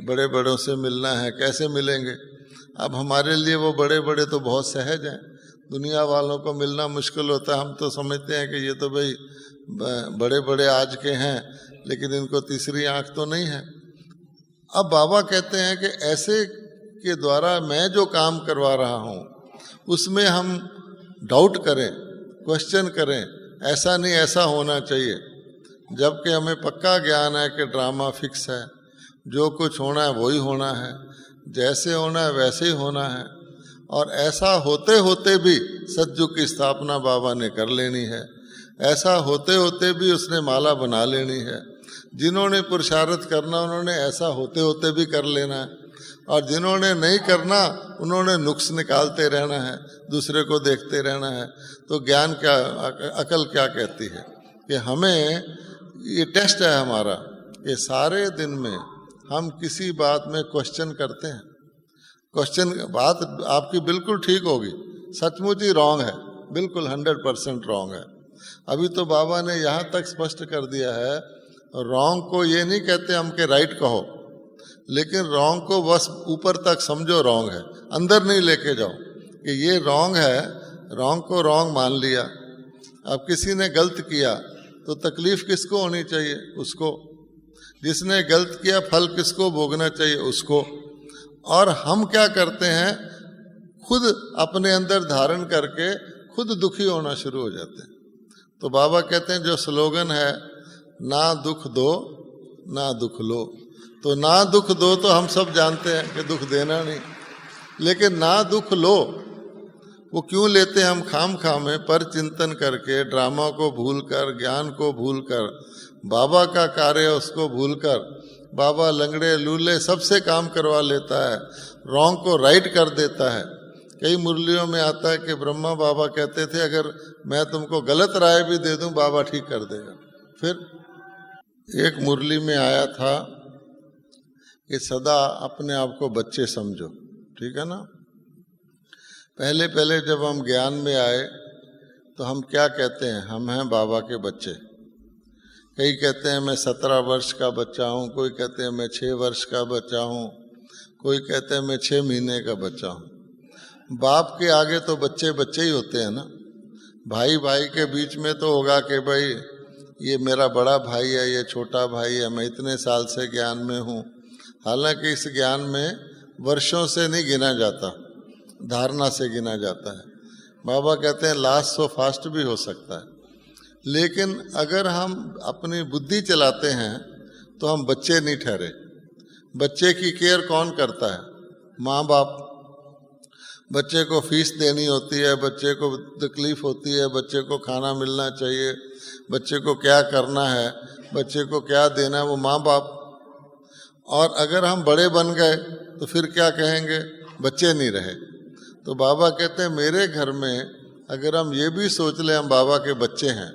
बड़े बड़ों से मिलना है, कैसे मिलेंगे। अब हमारे लिए वो बड़े बड़े तो बहुत सहज हैं, दुनिया वालों को मिलना मुश्किल होता है। हम तो समझते हैं कि ये तो भाई बड़े बड़े आज के हैं, लेकिन इनको तीसरी आँख तो नहीं है। अब बाबा कहते हैं कि ऐसे के द्वारा मैं जो काम करवा रहा हूँ उसमें हम डाउट करें, क्वेश्चन करें, ऐसा नहीं ऐसा होना चाहिए, जबकि हमें पक्का ज्ञान है कि ड्रामा फिक्स है, जो कुछ होना है वही होना है, जैसे होना है वैसे ही होना है। और ऐसा होते होते भी सतयुग की स्थापना बाबा ने कर लेनी है, ऐसा होते होते भी उसने माला बना लेनी है। जिन्होंने पुरुषार्थ करना उन्होंने ऐसा होते होते भी कर लेना है, और जिन्होंने नहीं करना उन्होंने नुक्स निकालते रहना है, दूसरे को देखते रहना है। तो ज्ञान क्या, अकल क्या कहती है कि हमें ये टेस्ट है हमारा कि सारे दिन में हम किसी बात में क्वेश्चन करते हैं। क्वेश्चन, बात आपकी बिल्कुल ठीक होगी, सचमुच ही रॉन्ग है, बिल्कुल 100% रॉन्ग है। अभी तो बाबा ने यहाँ तक स्पष्ट कर दिया है, रॉन्ग को ये नहीं कहते हम के राइट कहो, लेकिन रॉन्ग को बस ऊपर तक समझो रॉन्ग है, अंदर नहीं लेके जाओ कि ये रॉन्ग है। रॉन्ग को रॉन्ग मान लिया। अब किसी ने गलत किया तो तकलीफ किसको होनी चाहिए? उसको। जिसने गलत किया फल किसको भोगना चाहिए? उसको। और हम क्या करते हैं, खुद अपने अंदर धारण करके खुद दुखी होना शुरू हो जाते हैं। तो बाबा कहते हैं जो स्लोगन है, ना दुख दो ना दुख लो, तो ना दुख दो तो हम सब जानते हैं कि दुख देना नहीं, लेकिन ना दुख लो वो क्यों लेते हैं हम? खाम में पर चिंतन करके, ड्रामा को भूलकर, ज्ञान को भूलकर, बाबा का कार्य उसको भूलकर, बाबा लंगड़े लूले सबसे काम करवा लेता है, रॉन्ग को राइट कर देता है। कई मुरलियों में आता है कि ब्रह्मा बाबा कहते थे अगर मैं तुमको गलत राय भी दे दूं बाबा ठीक कर देगा। फिर एक मुरली में आया था कि सदा अपने आप को बच्चे समझो, ठीक है ना। पहले पहले जब हम ज्ञान में आए तो हम क्या कहते हैं? हम हैं बाबा के बच्चे। कई कहते हैं मैं 17 वर्ष का बच्चा हूँ, कोई कहते हैं मैं 6 वर्ष का बच्चा हूँ, कोई कहते हैं मैं 6 महीने का बच्चा हूँ। बाप के आगे तो बच्चे बच्चे ही होते हैं ना। भाई भाई के बीच में तो होगा कि भाई ये मेरा बड़ा भाई है, ये छोटा भाई है, मैं इतने साल से ज्ञान में हूँ। हालांकि इस ज्ञान में वर्षों से नहीं गिना जाता, धारणा से गिना जाता है। बाबा कहते हैं लास्ट सो फास्ट भी हो सकता है, लेकिन अगर हम अपनी बुद्धि चलाते हैं तो हम बच्चे नहीं ठहरे। बच्चे की केयर कौन करता है? माँ बाप। बच्चे को फीस देनी होती है, बच्चे को तकलीफ होती है, बच्चे को खाना मिलना चाहिए, बच्चे को क्या करना है, बच्चे को क्या देना है, वो माँ बाप। और अगर हम बड़े बन गए तो फिर क्या कहेंगे? बच्चे नहीं रहे। तो बाबा कहते हैं मेरे घर में अगर हम ये भी सोच लें हम बाबा के बच्चे हैं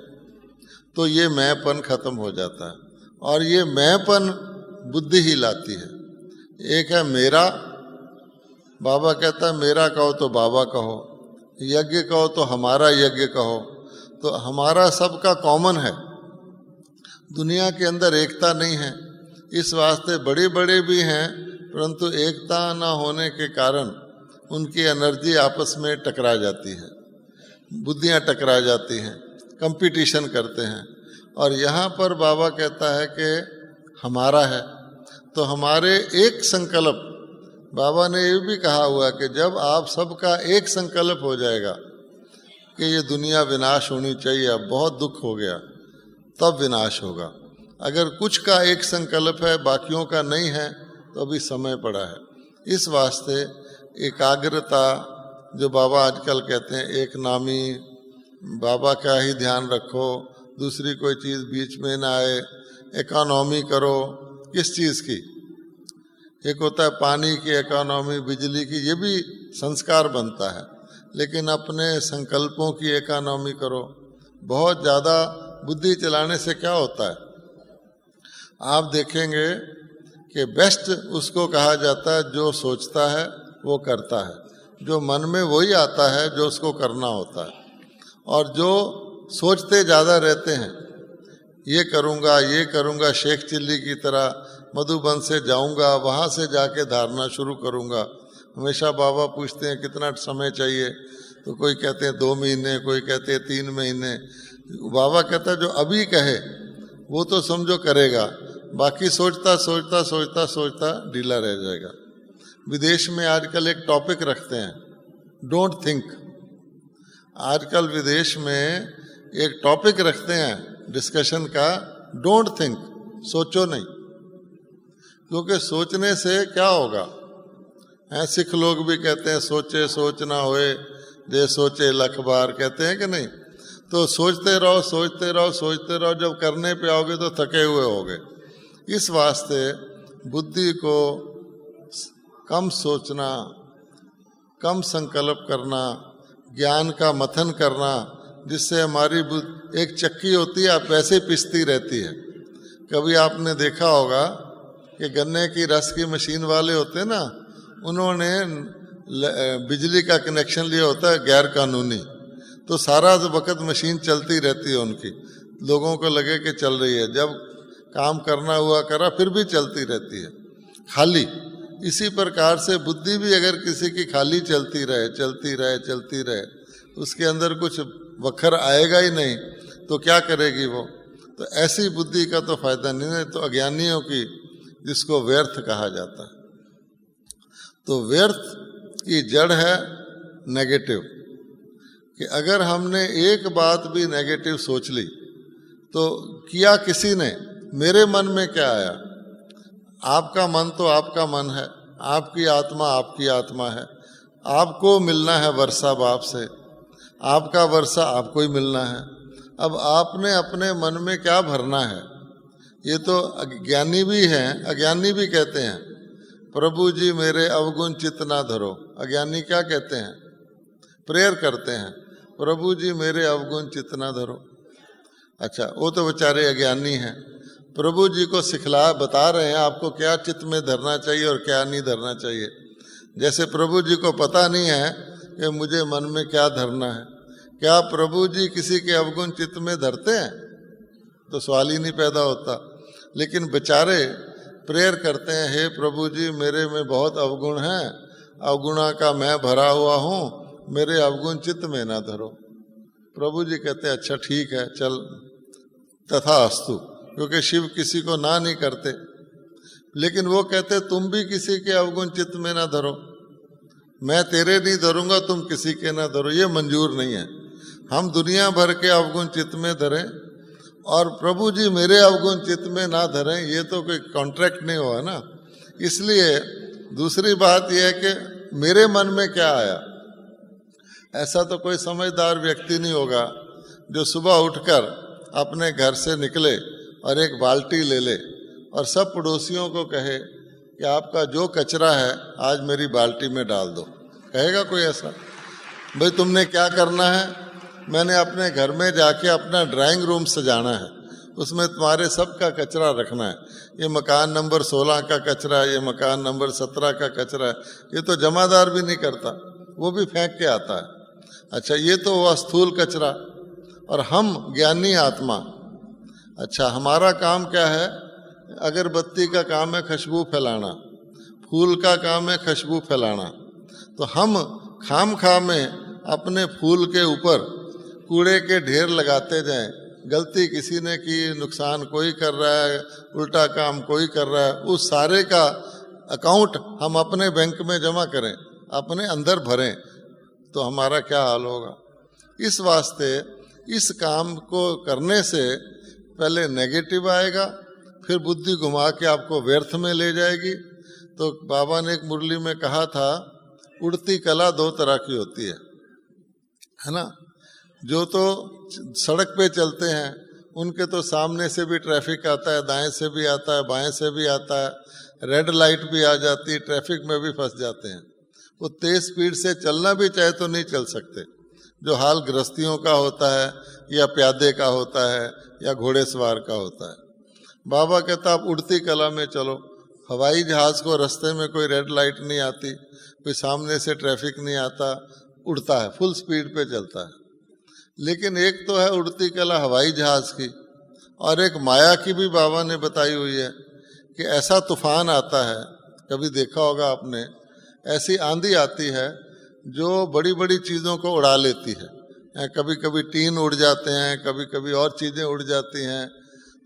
तो ये मैंपन खत्म हो जाता है, और ये मैंपन बुद्धि ही लाती है। एक है मेरा, बाबा कहता है मेरा कहो तो बाबा कहो, यज्ञ कहो तो हमारा यज्ञ कहो। तो हमारा सबका कॉमन है, दुनिया के अंदर एकता नहीं है। इस वास्ते बड़े बड़े भी हैं, परंतु एकता ना होने के कारण उनकी एनर्जी आपस में टकरा जाती है, बुद्धियां टकरा जाती हैं, कंपटीशन करते हैं। और यहाँ पर बाबा कहता है कि हमारा है, तो हमारे एक संकल्प, बाबा ने ये भी कहा हुआ कि जब आप सबका एक संकल्प हो जाएगा कि ये दुनिया विनाश होनी चाहिए, अब बहुत दुख हो गया, तब विनाश होगा। अगर कुछ का एक संकल्प है बाकियों का नहीं है तो अभी समय पड़ा है। इस वास्ते एकाग्रता, जो बाबा आजकल कहते हैं एक नामी, बाबा का ही ध्यान रखो, दूसरी कोई चीज़ बीच में ना आए, इकोनॉमी करो। किस चीज़ की? एक होता है पानी की इकोनॉमी, बिजली की, ये भी संस्कार बनता है, लेकिन अपने संकल्पों की इकोनॉमी करो। बहुत ज़्यादा बुद्धि चलाने से क्या होता है? आप देखेंगे कि बेस्ट उसको कहा जाता है जो सोचता है वो करता है, जो मन में वही आता है जो उसको करना होता है। और जो सोचते ज़्यादा रहते हैं, ये करूँगा, शेख चिल्ली की तरह मधुबन से जाऊँगा, वहाँ से जाके धारणा शुरू करूँगा। हमेशा बाबा पूछते हैं कितना समय चाहिए, तो कोई कहते हैं 2 महीने, कोई कहते हैं 3 महीने। बाबा कहता है जो अभी कहे वो तो समझो करेगा, बाकी सोचता सोचता सोचता सोचता ढीला रह जाएगा। विदेश में आजकल एक टॉपिक रखते हैं, डोंट थिंक। आजकल विदेश में एक टॉपिक रखते हैं डिस्कशन का, डोंट थिंक, सोचो नहीं, क्योंकि सोचने से क्या होगा। सिख लोग भी कहते हैं सोचे सोच ना होए, जे सोचे लख बार, कहते हैं कि नहीं। तो सोचते रहो सोचते रहो सोचते रहो, जब करने पे आओगे तो थके हुए होगे। इस वास्ते बुद्धि को कम सोचना, कम संकल्प करना, ज्ञान का मथन करना, जिससे हमारी एक चक्की होती है, आप वैसे पिसती रहती है। कभी आपने देखा होगा कि गन्ने की रस की मशीन वाले होते हैं ना, उन्होंने बिजली का कनेक्शन लिया होता है गैर कानूनी, तो सारा वक्त मशीन चलती रहती है उनकी, लोगों को लगे कि चल रही है, जब काम करना हुआ करा फिर भी चलती रहती है खाली। इसी प्रकार से बुद्धि भी अगर किसी की खाली चलती रहे चलती रहे चलती रहे, उसके अंदर कुछ वखर आएगा ही नहीं, तो क्या करेगी वो। तो ऐसी बुद्धि का तो फायदा नहीं है। तो अज्ञानियों की, जिसको व्यर्थ कहा जाता है, तो व्यर्थ की जड़ है नेगेटिव, कि अगर हमने एक बात भी नेगेटिव सोच ली, तो किया किसी ने, मेरे मन में क्या आया। आपका मन तो आपका मन है, आपकी आत्मा आपकी आत्मा है, आपको मिलना है वर्षा बाप से, आपका वर्षा आपको ही मिलना है। अब आपने अपने मन में क्या भरना है। ये तो ज्ञानी भी हैं, अज्ञानी भी कहते हैं, प्रभु जी मेरे अवगुण चित्त ना धरो। अज्ञानी क्या कहते हैं, प्रेयर करते हैं, प्रभु जी मेरे अवगुण चित्त ना धरो। अच्छा, वो तो बेचारे अज्ञानी हैं, प्रभु जी को सिखला बता रहे हैं आपको क्या चित्त में धरना चाहिए और क्या नहीं धरना चाहिए। जैसे प्रभु जी को पता नहीं है कि मुझे मन में क्या धरना है। क्या प्रभु जी किसी के अवगुण चित्त में धरते हैं? तो सवाल ही नहीं पैदा होता। लेकिन बेचारे प्रेयर करते हैं, हे प्रभु जी मेरे में बहुत अवगुण हैं, अवगुणा का मैं भरा हुआ हूँ, मेरे अवगुण चित्त में ना धरो। प्रभु जी कहते हैं अच्छा ठीक है, चल तथा अस्तु, क्योंकि शिव किसी को ना नहीं करते। लेकिन वो कहते तुम भी किसी के अवगुण चित्त में ना धरो, मैं तेरे नहीं धरूंगा, तुम किसी के ना धरो, ये मंजूर नहीं है। हम दुनिया भर के अवगुण चित्त में धरें और प्रभु जी मेरे अवगुण चित्त में ना धरें, ये तो कोई कॉन्ट्रैक्ट नहीं हुआ ना। इसलिए दूसरी बात यह है कि मेरे मन में क्या आया। ऐसा तो कोई समझदार व्यक्ति नहीं होगा जो सुबह उठकर अपने घर से निकले और एक बाल्टी ले ले और सब पड़ोसियों को कहे कि आपका जो कचरा है आज मेरी बाल्टी में डाल दो। कहेगा कोई ऐसा? भाई तुमने क्या करना है, मैंने अपने घर में जाके अपना ड्राइंग रूम सजाना है, उसमें तुम्हारे सब का कचरा रखना है। ये मकान नंबर 16 का कचरा है, ये मकान नंबर 17 का कचरा है। ये तो जमादार भी नहीं करता, वो भी फेंक के आता है। अच्छा, ये तो हुआ स्थूल कचरा। और हम ज्ञानी आत्मा, अच्छा हमारा काम क्या है? अगरबत्ती का काम है खुशबू फैलाना, फूल का काम है खुशबू फैलाना। तो हम खाम खा में अपने फूल के ऊपर कूड़े के ढेर लगाते जाएं। गलती किसी ने की, नुकसान कोई कर रहा है, उल्टा काम कोई कर रहा है, उस सारे का अकाउंट हम अपने बैंक में जमा करें, अपने अंदर भरें, तो हमारा क्या हाल होगा। इस वास्ते इस काम को करने से पहले नेगेटिव आएगा, फिर बुद्धि घुमा के आपको व्यर्थ में ले जाएगी। तो बाबा ने एक मुरली में कहा था, उड़ती कला दो तरह की होती है ना। जो तो सड़क पे चलते हैं उनके तो सामने से भी ट्रैफिक आता है, दाएं से भी आता है, बाएं से भी आता है, रेड लाइट भी आ जाती है, ट्रैफिक में भी फंस जाते हैं। वो तेज स्पीड से चलना भी चाहे तो नहीं चल सकते। जो हाल गृहस्थियों का होता है या प्यादे का होता है या घोड़े सवार का होता है। बाबा कहता आप उड़ती कला में चलो। हवाई जहाज को रास्ते में कोई रेड लाइट नहीं आती, कोई सामने से ट्रैफिक नहीं आता, उड़ता है, फुल स्पीड पे चलता है। लेकिन एक तो है उड़ती कला हवाई जहाज की, और एक माया की भी बाबा ने बताई हुई है कि ऐसा तूफान आता है, कभी देखा होगा आपने, ऐसी आंधी आती है जो बड़ी बड़ी चीज़ों को उड़ा लेती है। कभी कभी टीन उड़ जाते हैं, कभी कभी और चीज़ें उड़ जाती हैं।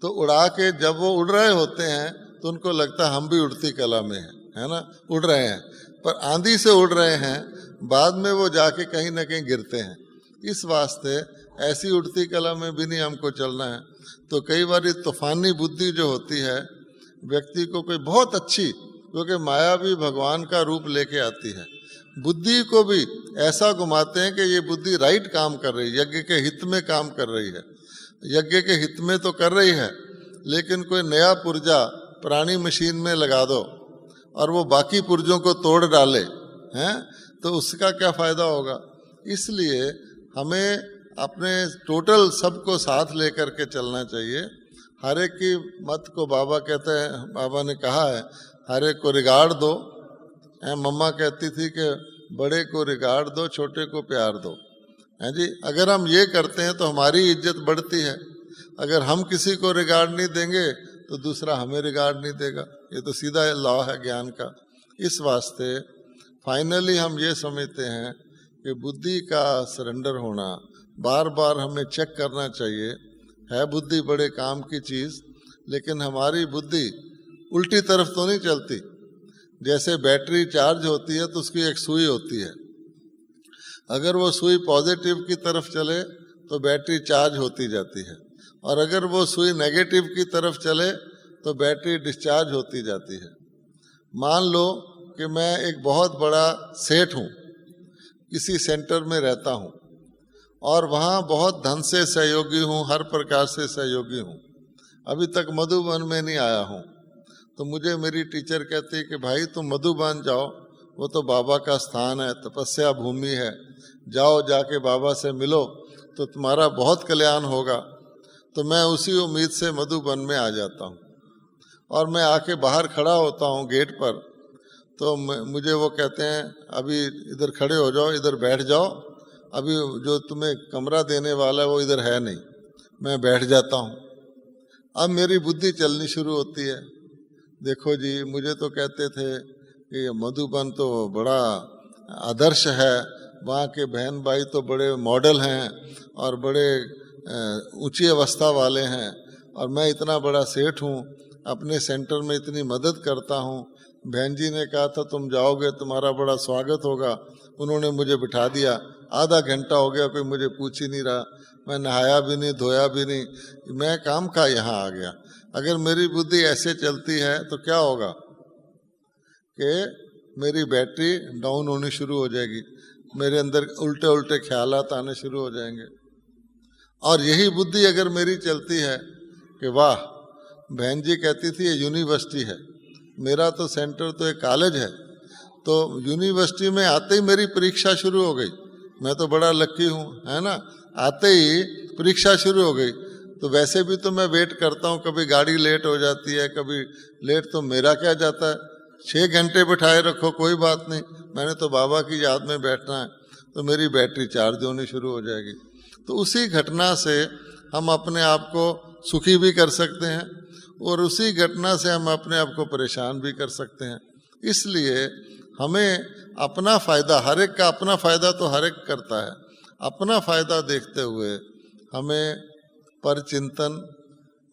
तो उड़ा के जब वो उड़ रहे होते हैं तो उनको लगता है हम भी उड़ती कला में हैं, है ना, उड़ रहे हैं, पर आंधी से उड़ रहे हैं, बाद में वो जाके कहीं ना कहीं गिरते हैं। इस वास्ते ऐसी उड़ती कला में भी नहीं हमको चलना है। तो कई बार तूफानी बुद्धि जो होती है व्यक्ति को कोई बहुत अच्छी, क्योंकि माया भी भगवान का रूप लेके आती है, बुद्धि को भी ऐसा घुमाते हैं कि ये बुद्धि राइट काम कर रही है, यज्ञ के हित में काम कर रही है, यज्ञ के हित में तो कर रही है, लेकिन कोई नया पुर्जा पुरानी मशीन में लगा दो और वो बाकी पुर्जों को तोड़ डाले हैं, तो उसका क्या फ़ायदा होगा। इसलिए हमें अपने टोटल सबको साथ लेकर के चलना चाहिए। हर एक की मत को बाबा कहते हैं, बाबा ने कहा है हर एक को रिगार्ड दो। मम्मा कहती थी कि बड़े को रिगार्ड दो, छोटे को प्यार दो, हैं जी। अगर हम ये करते हैं तो हमारी इज्जत बढ़ती है। अगर हम किसी को रिगार्ड नहीं देंगे तो दूसरा हमें रिगार्ड नहीं देगा। ये तो सीधा लॉ है ज्ञान का। इस वास्ते फाइनली हम ये समझते हैं कि बुद्धि का सरेंडर होना, बार बार हमें चेक करना चाहिए। है बुद्धि बड़े काम की चीज़, लेकिन हमारी बुद्धि उल्टी तरफ तो नहीं चलती। जैसे बैटरी चार्ज होती है तो उसकी एक सुई होती है, अगर वो सुई पॉजिटिव की तरफ चले तो बैटरी चार्ज होती जाती है, और अगर वो सुई नेगेटिव की तरफ चले तो बैटरी डिस्चार्ज होती जाती है। मान लो कि मैं एक बहुत बड़ा सेठ हूँ, किसी सेंटर में रहता हूँ और वहाँ बहुत धन से सहयोगी हूँ, हर प्रकार से सहयोगी हूँ। अभी तक मधुबन में नहीं आया हूँ, तो मुझे मेरी टीचर कहती है कि भाई तुम मधुबन जाओ, वो तो बाबा का स्थान है, तपस्या भूमि है, जाओ जाके बाबा से मिलो तो तुम्हारा बहुत कल्याण होगा। तो मैं उसी उम्मीद से मधुबन में आ जाता हूँ, और मैं आके बाहर खड़ा होता हूँ गेट पर, तो मुझे वो कहते हैं अभी इधर खड़े हो जाओ, इधर बैठ जाओ, अभी जो तुम्हें कमरा देने वाला है वो इधर है नहीं। मैं बैठ जाता हूँ। अब मेरी बुद्धि चलनी शुरू होती है। देखो जी, मुझे तो कहते थे कि मधुबन तो बड़ा आदर्श है, वहाँ के बहन भाई तो बड़े मॉडल हैं और बड़े ऊंची अवस्था वाले हैं, और मैं इतना बड़ा सेठ हूँ, अपने सेंटर में इतनी मदद करता हूँ। बहन जी ने कहा था तुम जाओगे तुम्हारा बड़ा स्वागत होगा, उन्होंने मुझे बिठा दिया। आधा घंटा हो गया, कोई मुझे पूछ ही नहीं रहा, मैं नहाया भी नहीं, धोया भी नहीं, मैं काम का यहाँ आ गया। अगर मेरी बुद्धि ऐसे चलती है तो क्या होगा कि मेरी बैटरी डाउन होनी शुरू हो जाएगी, मेरे अंदर उल्टे उल्टे ख्यालात आने शुरू हो जाएंगे। और यही बुद्धि अगर मेरी चलती है कि वाह, बहन जी कहती थी ये यूनिवर्सिटी है, मेरा तो सेंटर तो एक कॉलेज है, तो यूनिवर्सिटी में आते ही मेरी परीक्षा शुरू हो गई, मैं तो बड़ा लकी हूँ, है ना। आते ही परीक्षा शुरू हो गई, तो वैसे भी तो मैं वेट करता हूँ, कभी गाड़ी लेट हो जाती है, कभी लेट, तो मेरा क्या जाता है, 6 घंटे बिठाए रखो कोई बात नहीं, मैंने तो बाबा की याद में बैठना है, तो मेरी बैटरी चार्ज होनी शुरू हो जाएगी। तो उसी घटना से हम अपने आप को सुखी भी कर सकते हैं, और उसी घटना से हम अपने आप को परेशान भी कर सकते हैं। इसलिए हमें अपना फ़ायदा, हर एक का अपना फ़ायदा तो हर एक करता है, अपना फ़ायदा देखते हुए हमें पर चिंतन,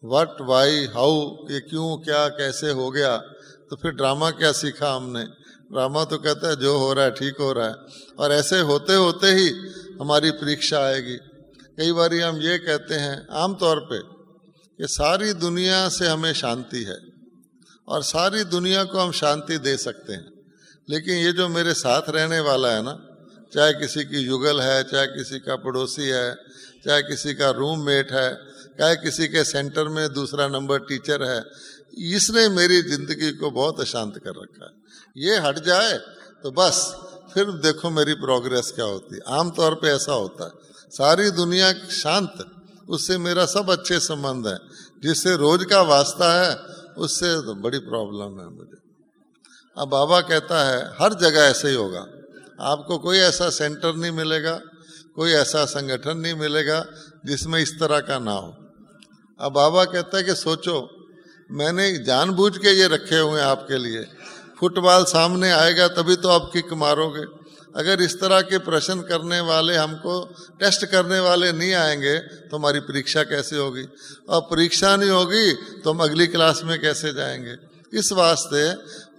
व्हाट, वाई, हाउ, ये क्यों, क्या, कैसे हो गया, तो फिर ड्रामा क्या सीखा हमने। ड्रामा तो कहता है जो हो रहा है ठीक हो रहा है, और ऐसे होते होते ही हमारी परीक्षा आएगी। कई बार हम ये कहते हैं आमतौर पे कि सारी दुनिया से हमें शांति है और सारी दुनिया को हम शांति दे सकते हैं, लेकिन ये जो मेरे साथ रहने वाला है ना, चाहे किसी की युगल है, चाहे किसी का पड़ोसी है, चाहे किसी का रूममेट है, चाहे किसी के सेंटर में दूसरा नंबर टीचर है, इसने मेरी ज़िंदगी को बहुत अशांत कर रखा है। ये हट जाए तो बस फिर देखो मेरी प्रोग्रेस क्या होती है। आमतौर पे ऐसा होता है, सारी दुनिया शांत, उससे मेरा सब अच्छे संबंध है, जिससे रोज का वास्ता है उससे तो बड़ी प्रॉब्लम है मुझे। अब बाबा कहता है हर जगह ऐसे ही होगा, आपको कोई ऐसा सेंटर नहीं मिलेगा, कोई ऐसा संगठन नहीं मिलेगा जिसमें इस तरह का ना हो। अब बाबा कहता है कि सोचो, मैंने जानबूझ के ये रखे हुए हैं आपके लिए, फुटबॉल सामने आएगा तभी तो आप किक मारोगे। अगर इस तरह के प्रश्न करने वाले, हमको टेस्ट करने वाले नहीं आएंगे तो हमारी परीक्षा कैसे होगी, और परीक्षा नहीं होगी तो हम अगली क्लास में कैसे जाएंगे। इस वास्ते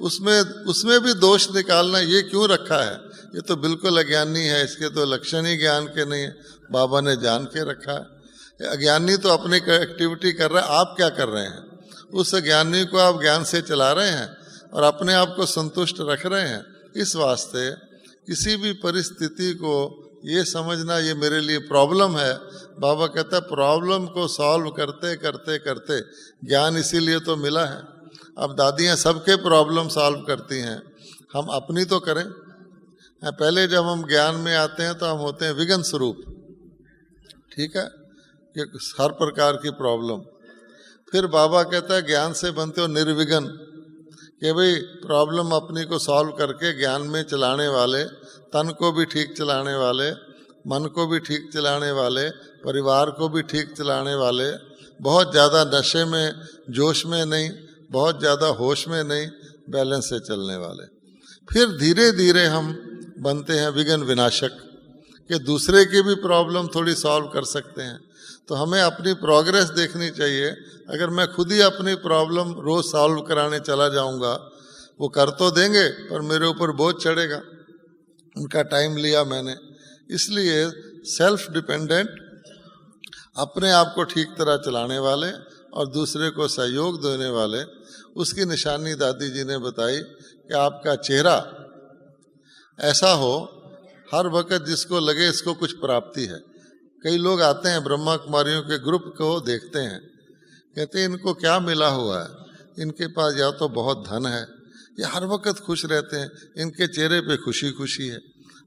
उसमें भी दोष निकालना, ये क्यों रखा है, ये तो बिल्कुल अज्ञानी है, इसके तो लक्षण ही ज्ञान के नहीं है, बाबा ने जान के रखा है। अज्ञानी तो अपनी एक्टिविटी कर रहा है, आप क्या कर रहे हैं? उस अज्ञानी को आप ज्ञान से चला रहे हैं और अपने आप को संतुष्ट रख रहे हैं। इस वास्ते किसी भी परिस्थिति को ये समझना ये मेरे लिए प्रॉब्लम है, बाबा कहता है प्रॉब्लम को सॉल्व करते करते करते ज्ञान इसीलिए तो मिला है। अब दादियाँ सबके प्रॉब्लम सॉल्व करती हैं, हम अपनी तो करें। पहले जब हम ज्ञान में आते हैं तो हम होते हैं विघ्न स्वरूप, ठीक है, कि हर प्रकार की प्रॉब्लम। फिर बाबा कहता है ज्ञान से बनते हो निर्विघ्न, कि भाई प्रॉब्लम अपनी को सॉल्व करके ज्ञान में चलाने वाले, तन को भी ठीक चलाने वाले, मन को भी ठीक चलाने वाले, परिवार को भी ठीक चलाने वाले, बहुत ज़्यादा नशे में जोश में नहीं, बहुत ज़्यादा होश में नहीं, बैलेंस से चलने वाले। फिर धीरे धीरे हम बनते हैं विघ्न विनाशक, कि दूसरे की भी प्रॉब्लम थोड़ी सॉल्व कर सकते हैं। तो हमें अपनी प्रोग्रेस देखनी चाहिए। अगर मैं खुद ही अपनी प्रॉब्लम रोज़ सॉल्व कराने चला जाऊंगा, वो कर तो देंगे पर मेरे ऊपर बोझ चढ़ेगा, उनका टाइम लिया मैंने। इसलिए सेल्फ डिपेंडेंट, अपने आप को ठीक तरह चलाने वाले और दूसरे को सहयोग देने वाले, उसकी निशानी दादी जी ने बताई कि आपका चेहरा ऐसा हो हर वक्त जिसको लगे इसको कुछ प्राप्ति है। कई लोग आते हैं ब्रह्मा कुमारियों के ग्रुप को देखते हैं, कहते हैं इनको क्या मिला हुआ है, इनके पास या तो बहुत धन है, ये हर वक्त खुश रहते हैं, इनके चेहरे पे खुशी खुशी है।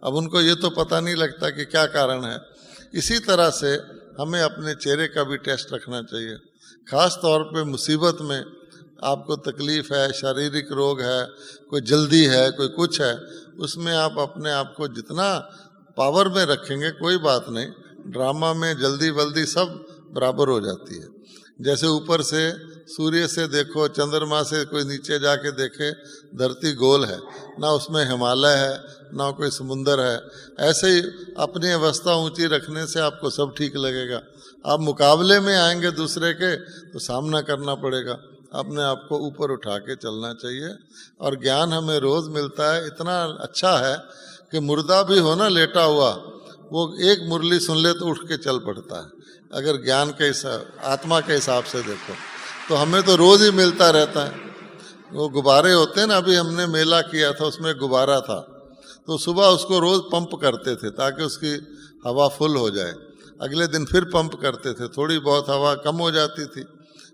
अब उनको ये तो पता नहीं लगता कि क्या कारण है। इसी तरह से हमें अपने चेहरे का भी टेस्ट रखना चाहिए। ख़ास तौर पे मुसीबत में आपको तकलीफ़ है, शारीरिक रोग है, कोई जल्दी है, कोई कुछ है, उसमें आप अपने आप को जितना पावर में रखेंगे कोई बात नहीं, ड्रामा में जल्दी वल्दी सब बराबर हो जाती है। जैसे ऊपर से सूर्य से देखो, चंद्रमा से कोई नीचे जाके देखे, धरती गोल है, ना उसमें हिमालय है ना कोई समुंदर है। ऐसे ही अपनी अवस्था ऊंची रखने से आपको सब ठीक लगेगा। आप मुकाबले में आएंगे दूसरे के तो सामना करना पड़ेगा। अपने आप को ऊपर उठा के चलना चाहिए। और ज्ञान हमें रोज़ मिलता है, इतना अच्छा है कि मुर्दा भी हो ना लेटा हुआ, वो एक मुरली सुन ले तो उठ के चल पड़ता है। अगर ज्ञान के आत्मा के हिसाब से देखो तो हमें तो रोज़ ही मिलता रहता है। वो गुब्बारे होते हैं ना, अभी हमने मेला किया था, उसमें गुब्बारा था, तो सुबह उसको रोज़ पंप करते थे ताकि उसकी हवा फुल हो जाए। अगले दिन फिर पंप करते थे, थोड़ी बहुत हवा कम हो जाती थी।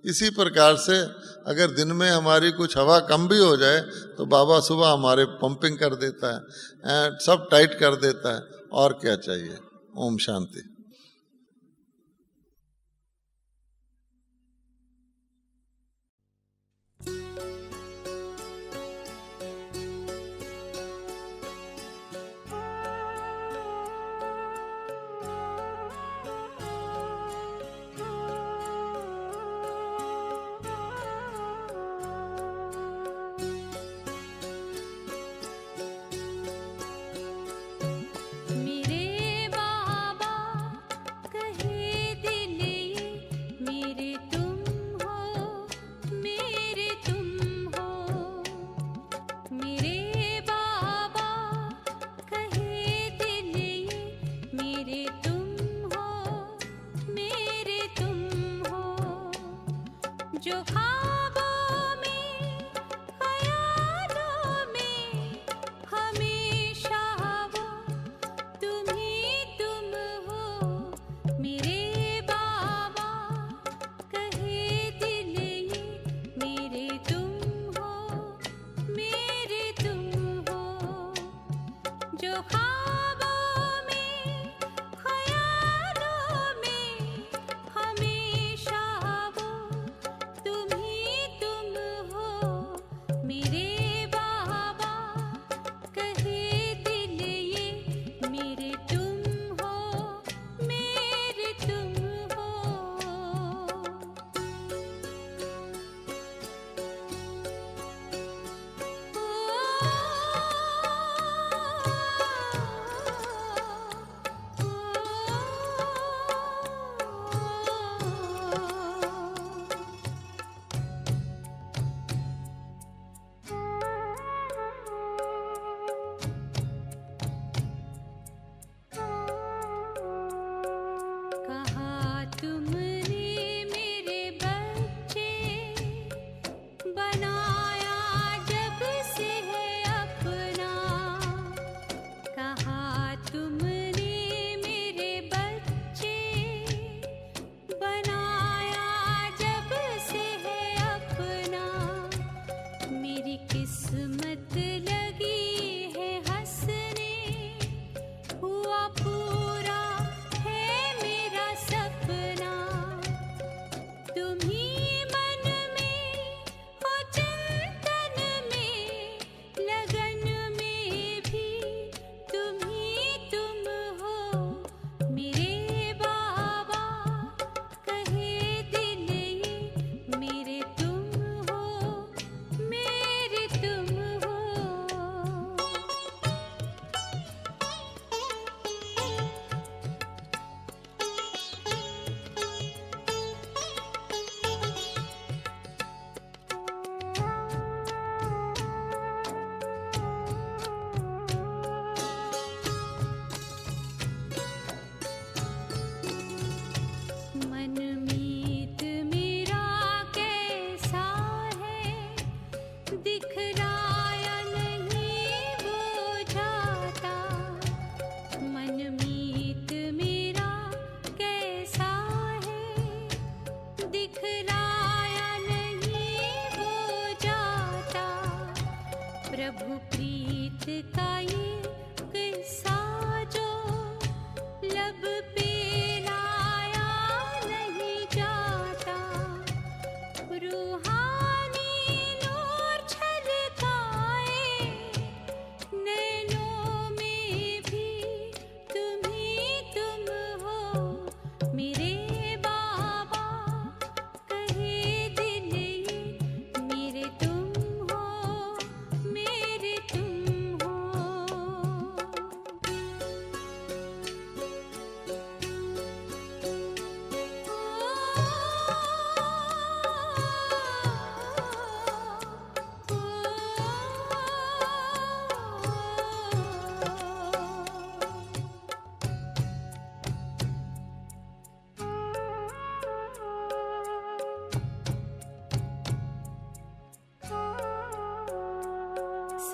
इसी प्रकार से अगर दिन में हमारी कुछ हवा कम भी हो जाए तो बाबा सुबह हमारे पंपिंग कर देता है, सब टाइट कर देता है। और क्या चाहिए। ओम शांति। तुम्ही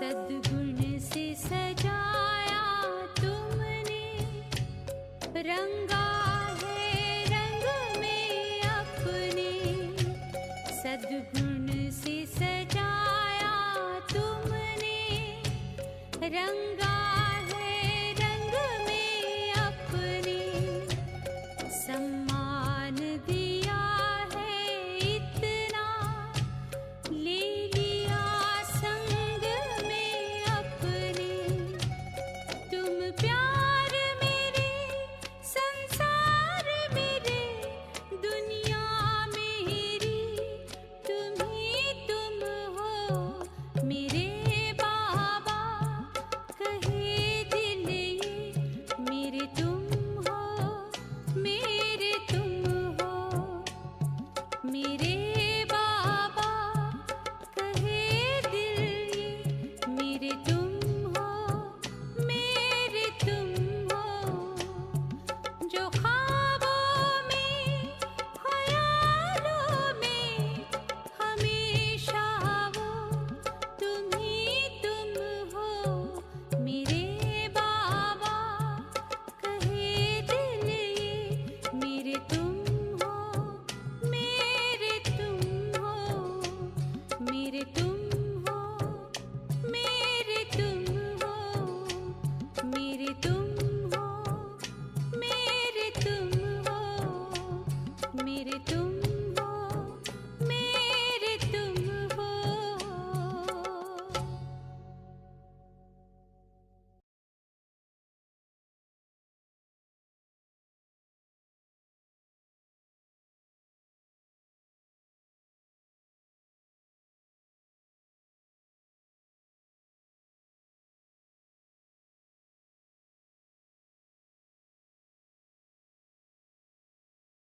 सद्गुण से सजाया तुमने, रंगा है रंग में अपने। सद्गुण से सजाया तुमने, रंग